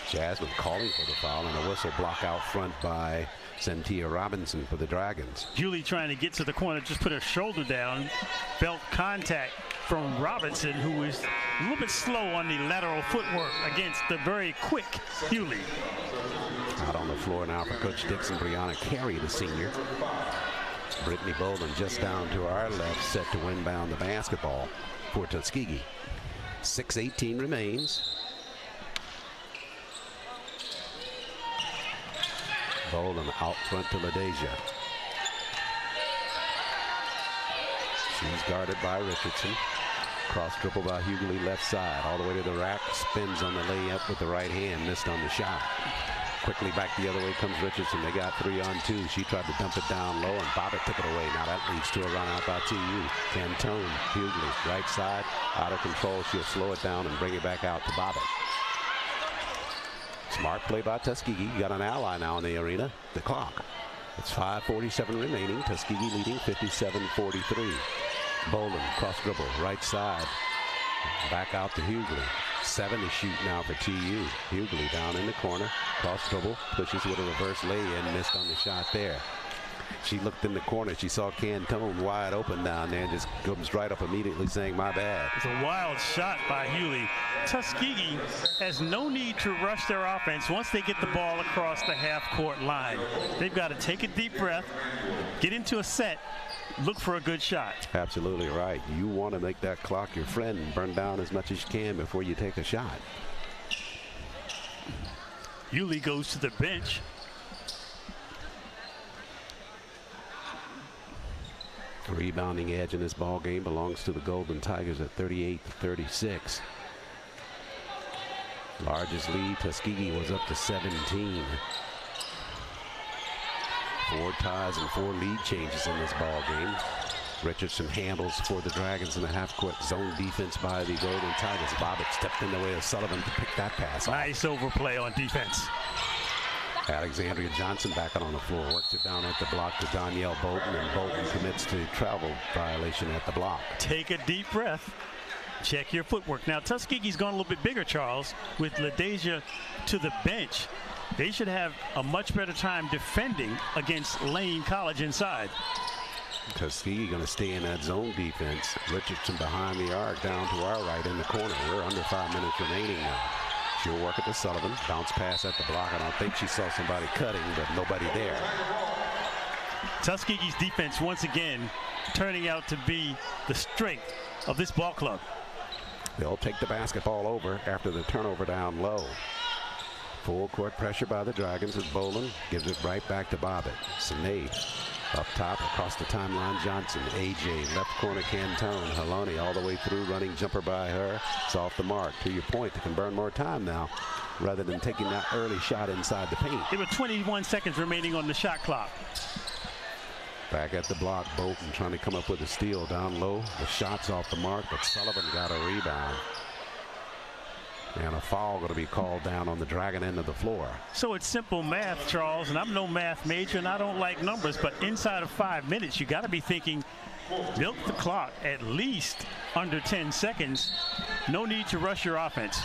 Jasmine calling for the foul, and a whistle block out front by Cynthia Robinson for the Dragons. Julie trying to get to the corner, just put her shoulder down. Felt contact from Robinson, who is a little bit slow on the lateral footwork against the very quick Hughley. Out on the floor now for Coach Dixon, Brianna Carey, the senior. Brittany Bolin just down to our left, set to inbound the basketball for Tuskegee. 6:18 remains. Bolin out front to LaDeja. She's guarded by Richardson. Cross dribble by Hughley left side. All the way to the rack. Spins on the layup with the right hand. Missed on the shot. Quickly back the other way comes Richardson. They got 3-on-2. She tried to dump it down low, and Bobbitt took it away. Now that leads to a run out by TU. Cantone, Hughley, right side. Out of control. She'll slow it down and bring it back out to Bobbitt. Smart play by Tuskegee. You got an ally now in the arena. The clock. It's 5:47 remaining. Tuskegee leading 57-43. Bolin, cross dribble, right side. Back out to Hughley. 7 to shoot now for TU. Hughley down in the corner. Cross dribble, pushes with a reverse lay-in. Missed on the shot there. She looked in the corner. She saw Cantone wide open down there and just comes right up immediately saying, "My bad." It's a wild shot by Hughley. Tuskegee has no need to rush their offense once they get the ball across the half-court line. They've got to take a deep breath, get into a set, look for a good shot. Absolutely right. You want to make that clock your friend and burn down as much as you can before you take a shot. Hughley goes to the bench. Rebounding edge in this ball game belongs to the Golden Tigers at 38-36. Largest lead, Tuskegee was up to 17. 4 ties and 4 lead changes in this ball game. Richardson handles for the Dragons in the half-court zone defense by the Golden Tigers. Bobbitt stepped in the way of Sullivan to pick that pass off. Nice overplay on defense. Alexandria Johnson back out on the floor, works it down at the block to Danielle Bolton, and Bolton commits to travel violation at the block. Take a deep breath. Check your footwork. Now, Tuskegee's gone a little bit bigger, Charles, with LaDeja to the bench. They should have a much better time defending against Lane College inside. Tuskegee going to stay in that zone defense. Richardson behind the arc, down to our right in the corner. We're under 5 minutes remaining now. She'll work it to Sullivan. Bounce pass at the block. I don't think she saw somebody cutting, but nobody there. Tuskegee's defense once again turning out to be the strength of this ball club. They'll take the basketball over after the turnover down low. Full court pressure by the Dragons as Boland gives it right back to Bobbitt. Sinead up top across the timeline. Johnson, AJ, left corner Cantone. Haloni all the way through, running jumper by her. It's off the mark. To your point, they can burn more time now rather than taking that early shot inside the paint. There were 21 seconds remaining on the shot clock. Back at the block, Bolton trying to come up with a steal down low. The shot's off the mark, but Sullivan got a rebound. And a foul going to be called down on the Dragon end of the floor. So it's simple math, Charles, and I'm no math major and I don't like numbers, but inside of 5 minutes, you got to be thinking, milk the clock at least under 10 seconds. No need to rush your offense.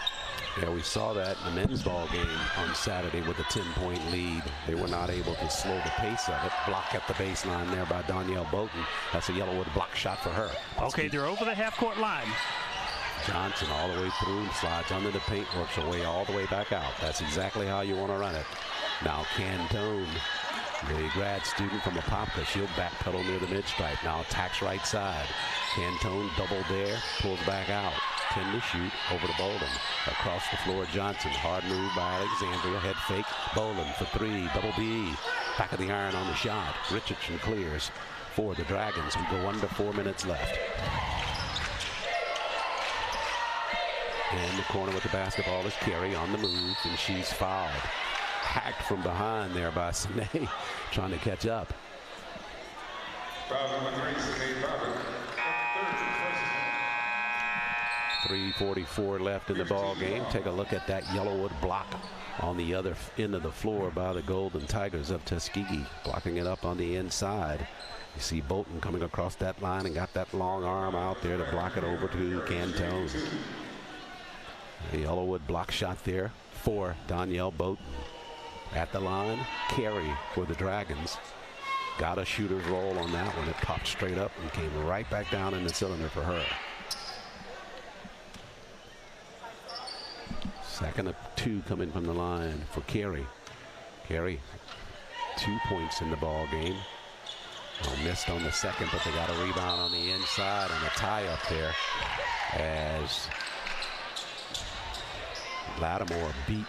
Yeah, we saw that in the men's ball game on Saturday with a 10-point lead. They were not able to slow the pace of it. Block at the baseline there by Danielle Bolton. That's a Yellowwood block shot for her. Okay, they're over the half-court line. Johnson all the way through, slides under the paint, works her way all the way back out. That's exactly how you want to run it. Now Cantone, the grad student from Apopka, she'll backpedal near the mid-stripe. Now attacks right side. Cantone double there, pulls back out. 10 to shoot, over to Boland. Across the floor, Johnson. Hard move by Alexandria. Head fake. Boland for three. Double B. Back of the iron on the shot. Richardson clears for the Dragons. We go under 4 minutes left. In the corner with the basketball is Carey on the move, and she's fouled. Hacked from behind there by Sinead, trying to catch up. Foul number 3, Sinead Bobbitt. 3:44 left in the ball game. Take a look at that Yellowwood block on the other end of the floor by the Golden Tigers of Tuskegee, blocking it up on the inside. You see Bolton coming across that line and got that long arm out there to block it over to Cantone. The Yellowwood block shot there for Danielle Bolton. At the line, Carey for the Dragons. Got a shooter's roll on that one. It popped straight up and came right back down in the cylinder for her. Second of two coming from the line for Carey. Carey, 2 points in the ball game. Missed on the second, but they got a rebound on the inside and a tie up there as Lattimore beat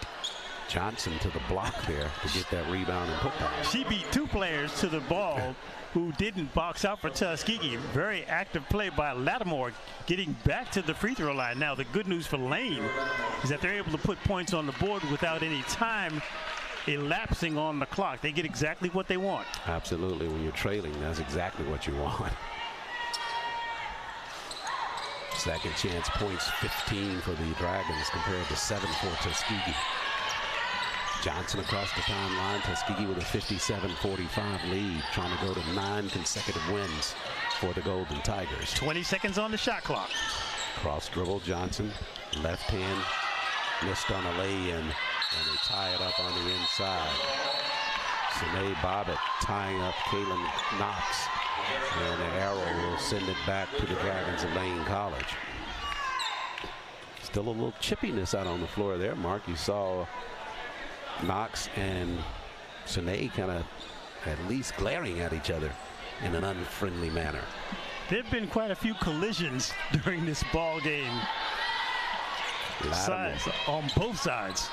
Johnson to the block there to get that rebound and putback. She beat two players to the ball who didn't box out for Tuskegee. Very active play by Lattimore, getting back to the free throw line. Now the good news for Lane is that they're able to put points on the board without any time elapsing on the clock. They get exactly what they want. Absolutely. When you're trailing, that's exactly what you want. Second chance points, 15 for the Dragons compared to 7 for Tuskegee. Johnson across the timeline. Tuskegee with a 57-45 lead, trying to go to 9 consecutive wins for the Golden Tigers. 20 seconds on the shot clock. Cross dribble, Johnson, left hand, missed on a lay-in, and they tie it up on the inside. Sinead Bobbitt tying up Kaylin Knox, and the arrow will send it back to the Dragons of Lane College. Still a little chippiness out on the floor there, Mark. You saw Knox and Sinead kind of at least glaring at each other in an unfriendly manner. There have been quite a few collisions during this ball game. On both sides.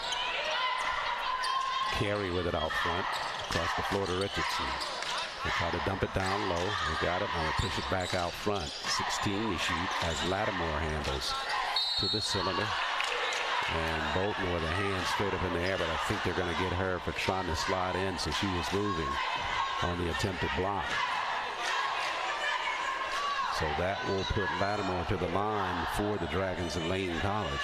Carey with it out front. Across the floor to Richardson. They try to dump it down low. They got it. Now they push it back out front. 16 to shoot as Lattimore handles to the cylinder. And Bolton with a hand straight up in the air, but I think they're going to get her for trying to slide in, so she was moving on the attempted block. So that will put Lattimore to the line for the Dragons of Lane College.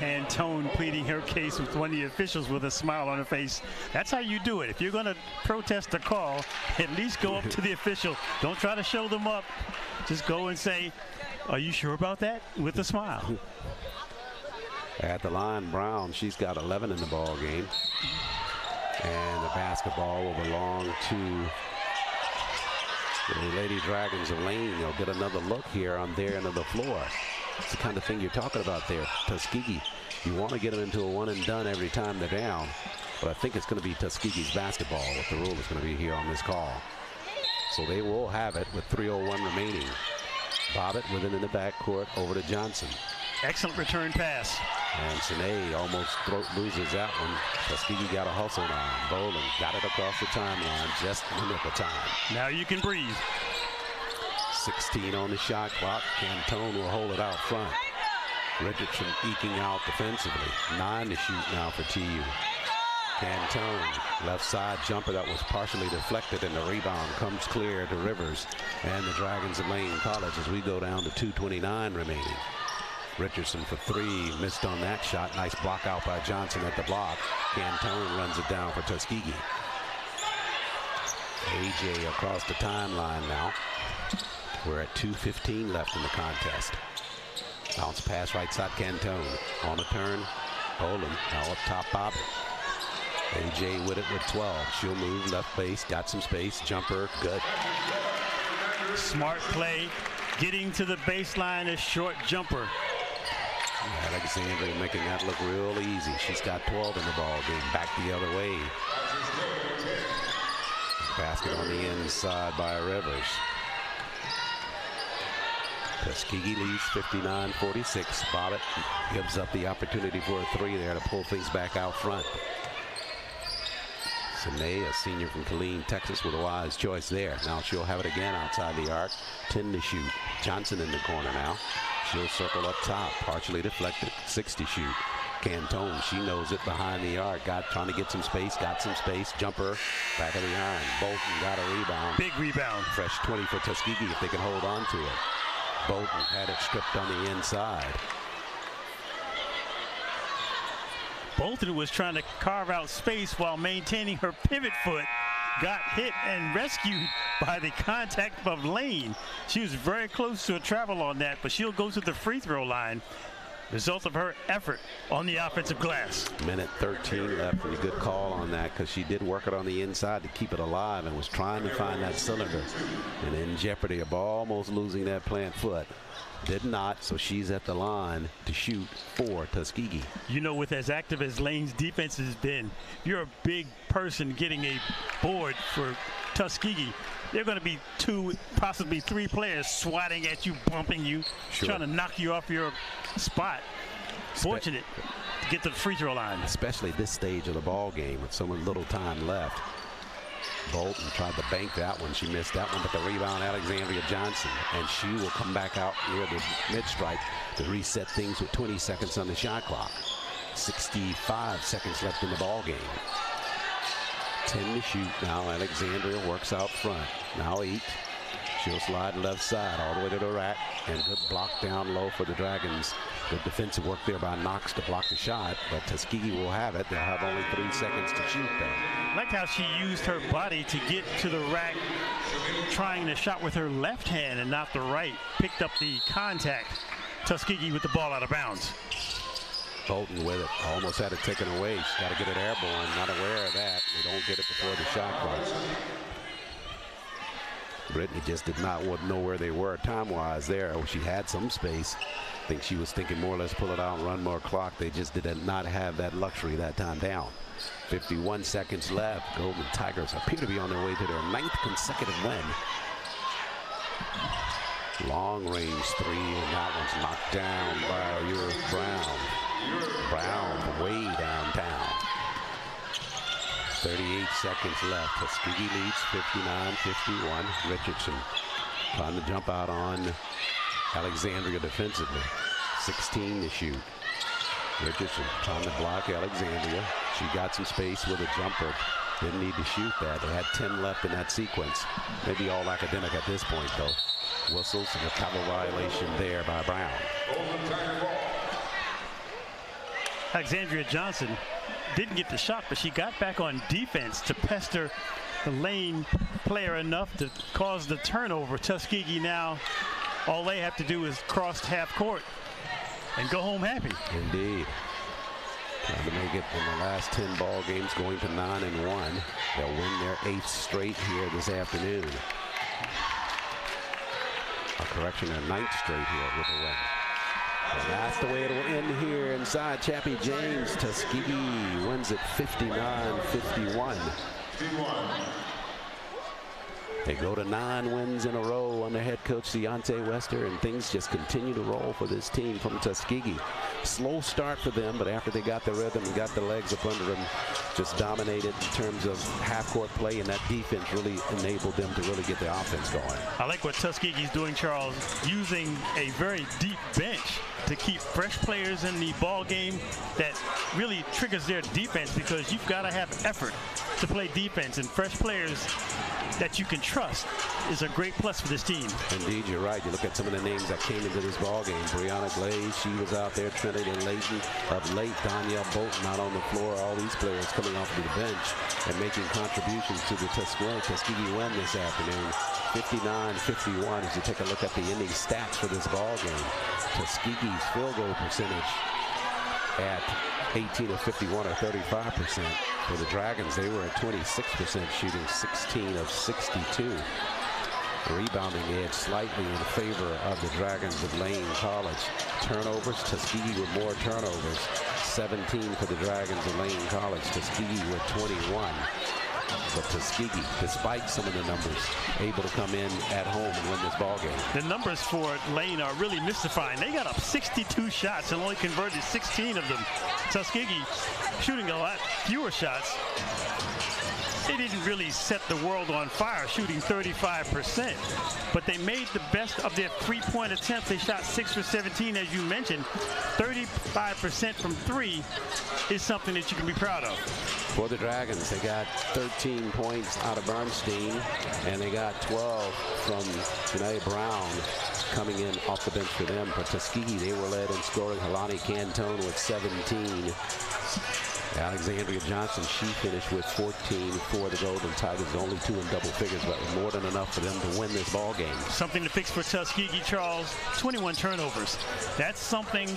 Cantone pleading her case with one of the officials with a smile on her face. That's how you do it. If you're going to protest a call, at least go up to the official. Don't try to show them up. Just go and say, "Are you sure about that?" with a smile. At the line, Brown, she's got 11 in the ball game. And the basketball will belong to the Lady Dragons of Lane. They'll get another look here on their end of the floor. It's the kind of thing you're talking about there, Tuskegee. You want to get them into a one and done every time they're down. But I think it's going to be Tuskegee's basketball, what the rule is going to be here on this call. So they will have it with 3:01 remaining. Bobbitt with it in the backcourt over to Johnson. Excellent return pass. And Sine almost loses that one. Tuskegee got a hustle now. Boland got it across the timeline just in the nick of time. Now you can breathe. 16 on the shot clock. Cantone will hold it out front. Richardson eking out defensively. 9 to shoot now for TU. Cantone, left side jumper that was partially deflected, and the rebound comes clear to Rivers and the Dragons of Lane College as we go down to 2:29 remaining. Richardson for 3, missed on that shot. Nice block out by Johnson at the block. Cantone runs it down for Tuskegee. AJ across the timeline now. We're at 2:15 left in the contest. Bounce pass right side, Cantone. On a turn, Boland. Now up top, Bobbitt. AJ with it with 12. She'll move left base, got some space. Jumper, good. Smart play. Getting to the baseline, a short jumper. Alexandria making that look real easy. She's got 12 in the ball game. Back the other way. Basket on the inside by Rivers. Tuskegee leads 59-46. Bobbitt gives up the opportunity for a 3 there to pull things back out front. Sine, a senior from Killeen, Texas, with a wise choice there. Now she'll have it again outside the arc. 10 to shoot. Johnson in the corner now. She'll circle up top, partially deflected. 6 to shoot. Cantone, she knows it behind the arc. Trying to get some space, got some space. Jumper, back of the iron. Bolton got a rebound. Big rebound. Fresh 20 for Tuskegee if they can hold on to it. Bolton had it stripped on the inside. Bolton was trying to carve out space while maintaining her pivot foot. Got hit and rescued by the contact of Lane. She was very close to a travel on that, but she'll go to the free throw line. Result of her effort on the offensive glass. Minute 13 left, and a good call on that because she did work it on the inside to keep it alive and was trying to find that cylinder. And in jeopardy of almost losing that plant foot. Did not, so she's at the line to shoot for Tuskegee. You know, with as active as Lane's defense has been, you're a big person getting a board for Tuskegee. They're going to be 2, possibly 3 players swatting at you, bumping you, trying to knock you off your spot. Fortunate to get to the free throw line. Especially this stage of the ball game with so little time left. Bolton tried to bank that one. She missed that one, but the rebound, Alexandria Johnson. And she will come back out near the mid-stripe to reset things with 20 seconds on the shot clock. 65 seconds left in the ball game. 10 to shoot now. Alexandria works out front. Now 8. She'll slide left side all the way to the rack. And good block down low for the Dragons. Good defensive work there by Knox to block the shot. But Tuskegee will have it. They'll have only 3 seconds to shoot though. I like how she used her body to get to the rack, trying to shot with her left hand and not the right. Picked up the contact. Tuskegee with the ball out of bounds. Bolton with it. Almost had it taken away. She's got to get it airborne. Not aware of that. They don't get it before the shot clock. Brittany just did not know where they were time-wise there. She had some space. I think she was thinking more or less pull it out and run more clock. They just did not have that luxury that time down. 51 seconds left. Golden Tigers appear to be on their way to their 9th consecutive win. Long range 3, and that one's knocked down by Brown. Brown way downtown. 38 seconds left. Tuskegee leads 59-51. Richardson trying to jump out on Alexandria defensively. 16 to shoot. Richardson trying to block Alexandria. She got some space with a jumper. Didn't need to shoot that. They had 10 left in that sequence. Maybe all academic at this point, though. Whistles and a travel violation there by Brown. Alexandria Johnson didn't get the shot, but she got back on defense to pester the lane player enough to cause the turnover. Tuskegee now, all they have to do is cross half court and go home happy. Indeed. Trying to make it in the last 10 ball games, going to 9-1. They'll win their 8th straight here this afternoon. A correction, their 9th straight here with a win. And that's the way it will end here inside Chappie James. Tuskegee wins it 59-51. They go to 9 wins in a row under head coach Deontay Wester, and things just continue to roll for this team from Tuskegee. Slow start for them, but after they got the rhythm and got the legs up under them, just dominated in terms of half-court play, and that defense really enabled them to really get the offense going. I like what Tuskegee's doing, Charles, using a very deep bench to keep fresh players in the ball game. That really triggers their defense, because you've got to have effort to play defense, and fresh players that you can trust is a great plus for this team. Indeed, you're right. You look at some of the names that came into this ball game. Brianna Glaze, she was out there. Trinity Layton of late. Danielle Bolton out on the floor. All these players coming off the bench and making contributions to the Tuskegee win this afternoon. 59-51 as you take a look at the ending stats for this ball game. Tuskegee's field goal percentage at 18 of 51, or 35%. For the Dragons, they were at 26%, shooting 16 of 62. Rebounding edge slightly in favor of the Dragons of Lane College. Turnovers, Tuskegee with more turnovers. 17 for the Dragons of Lane College. Tuskegee with 21. But Tuskegee, despite some of the numbers, able to come in at home and win this ball game. The numbers for Lane are really mystifying. They got up 62 shots and only converted 16 of them. Tuskegee shooting a lot fewer shots. They didn't really set the world on fire, shooting 35%, but they made the best of their three-point attempts. They shot 6 for 17, as you mentioned. 35% from 3 is something that you can be proud of. For the Dragons, they got 13 points out of Bernstein, and they got 12 from Janae Brown coming in off the bench for them. For Tuskegee, they were led in scoring. Helani Cantone with 17. Alexandria Johnson, she finished with 14 for the Golden Tigers. Only 2 in double figures, but more than enough for them to win this ball game. Something to fix for Tuskegee, Charles. 21 turnovers. That's something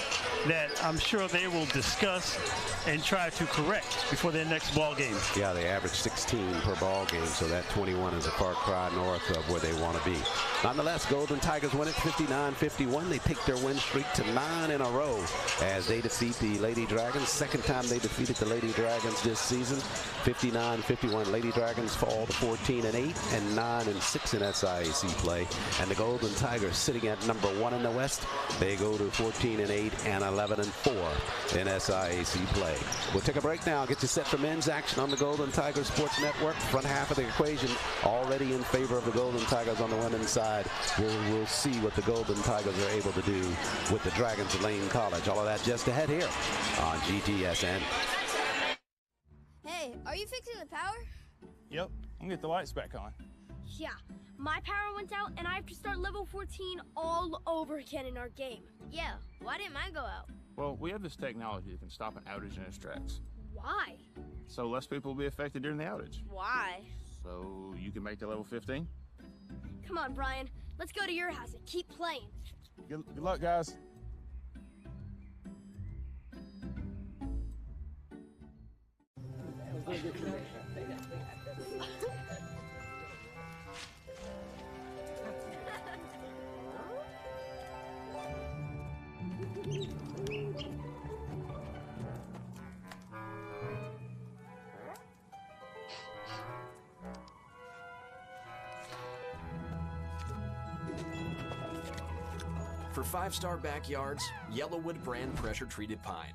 that I'm sure they will discuss and try to correct before their next ball game. Yeah, they average 16 per ball game, so that 21 is a far cry north of where they want to be. Nonetheless, Golden Tigers win it 59-51. They take their win streak to 9 in a row as they defeat the Lady Dragons. Second time they defeated the Lady Dragons this season. 59-51. Lady Dragons fall to 14-8 and 9-6 in SIAC play. And the Golden Tigers sitting at number 1 in the West. They go to 14-8 and 11-4 in SIAC play. We'll take a break now. Get you set for men's action on the Golden Tigers Sports Network. Front half of the equation already in favor of the Golden Tigers on the women's side. We'll see what the Golden Tigers are able to do with the Dragons of Lane College. All of that just ahead here on GTSN. Hey, are you fixing the power? Yep, I'm gonna get the lights back on. Yeah, my power went out and I have to start level 14 all over again in our game. Yeah, why didn't mine go out? Well, we have this technology that can stop an outage in its tracks. Why? So less people will be affected during the outage. Why? So you can make the level 15? Come on, Brian. Let's go to your house and keep playing. Good luck, guys. For 5-star backyards, Yellowwood brand pressure treated pine.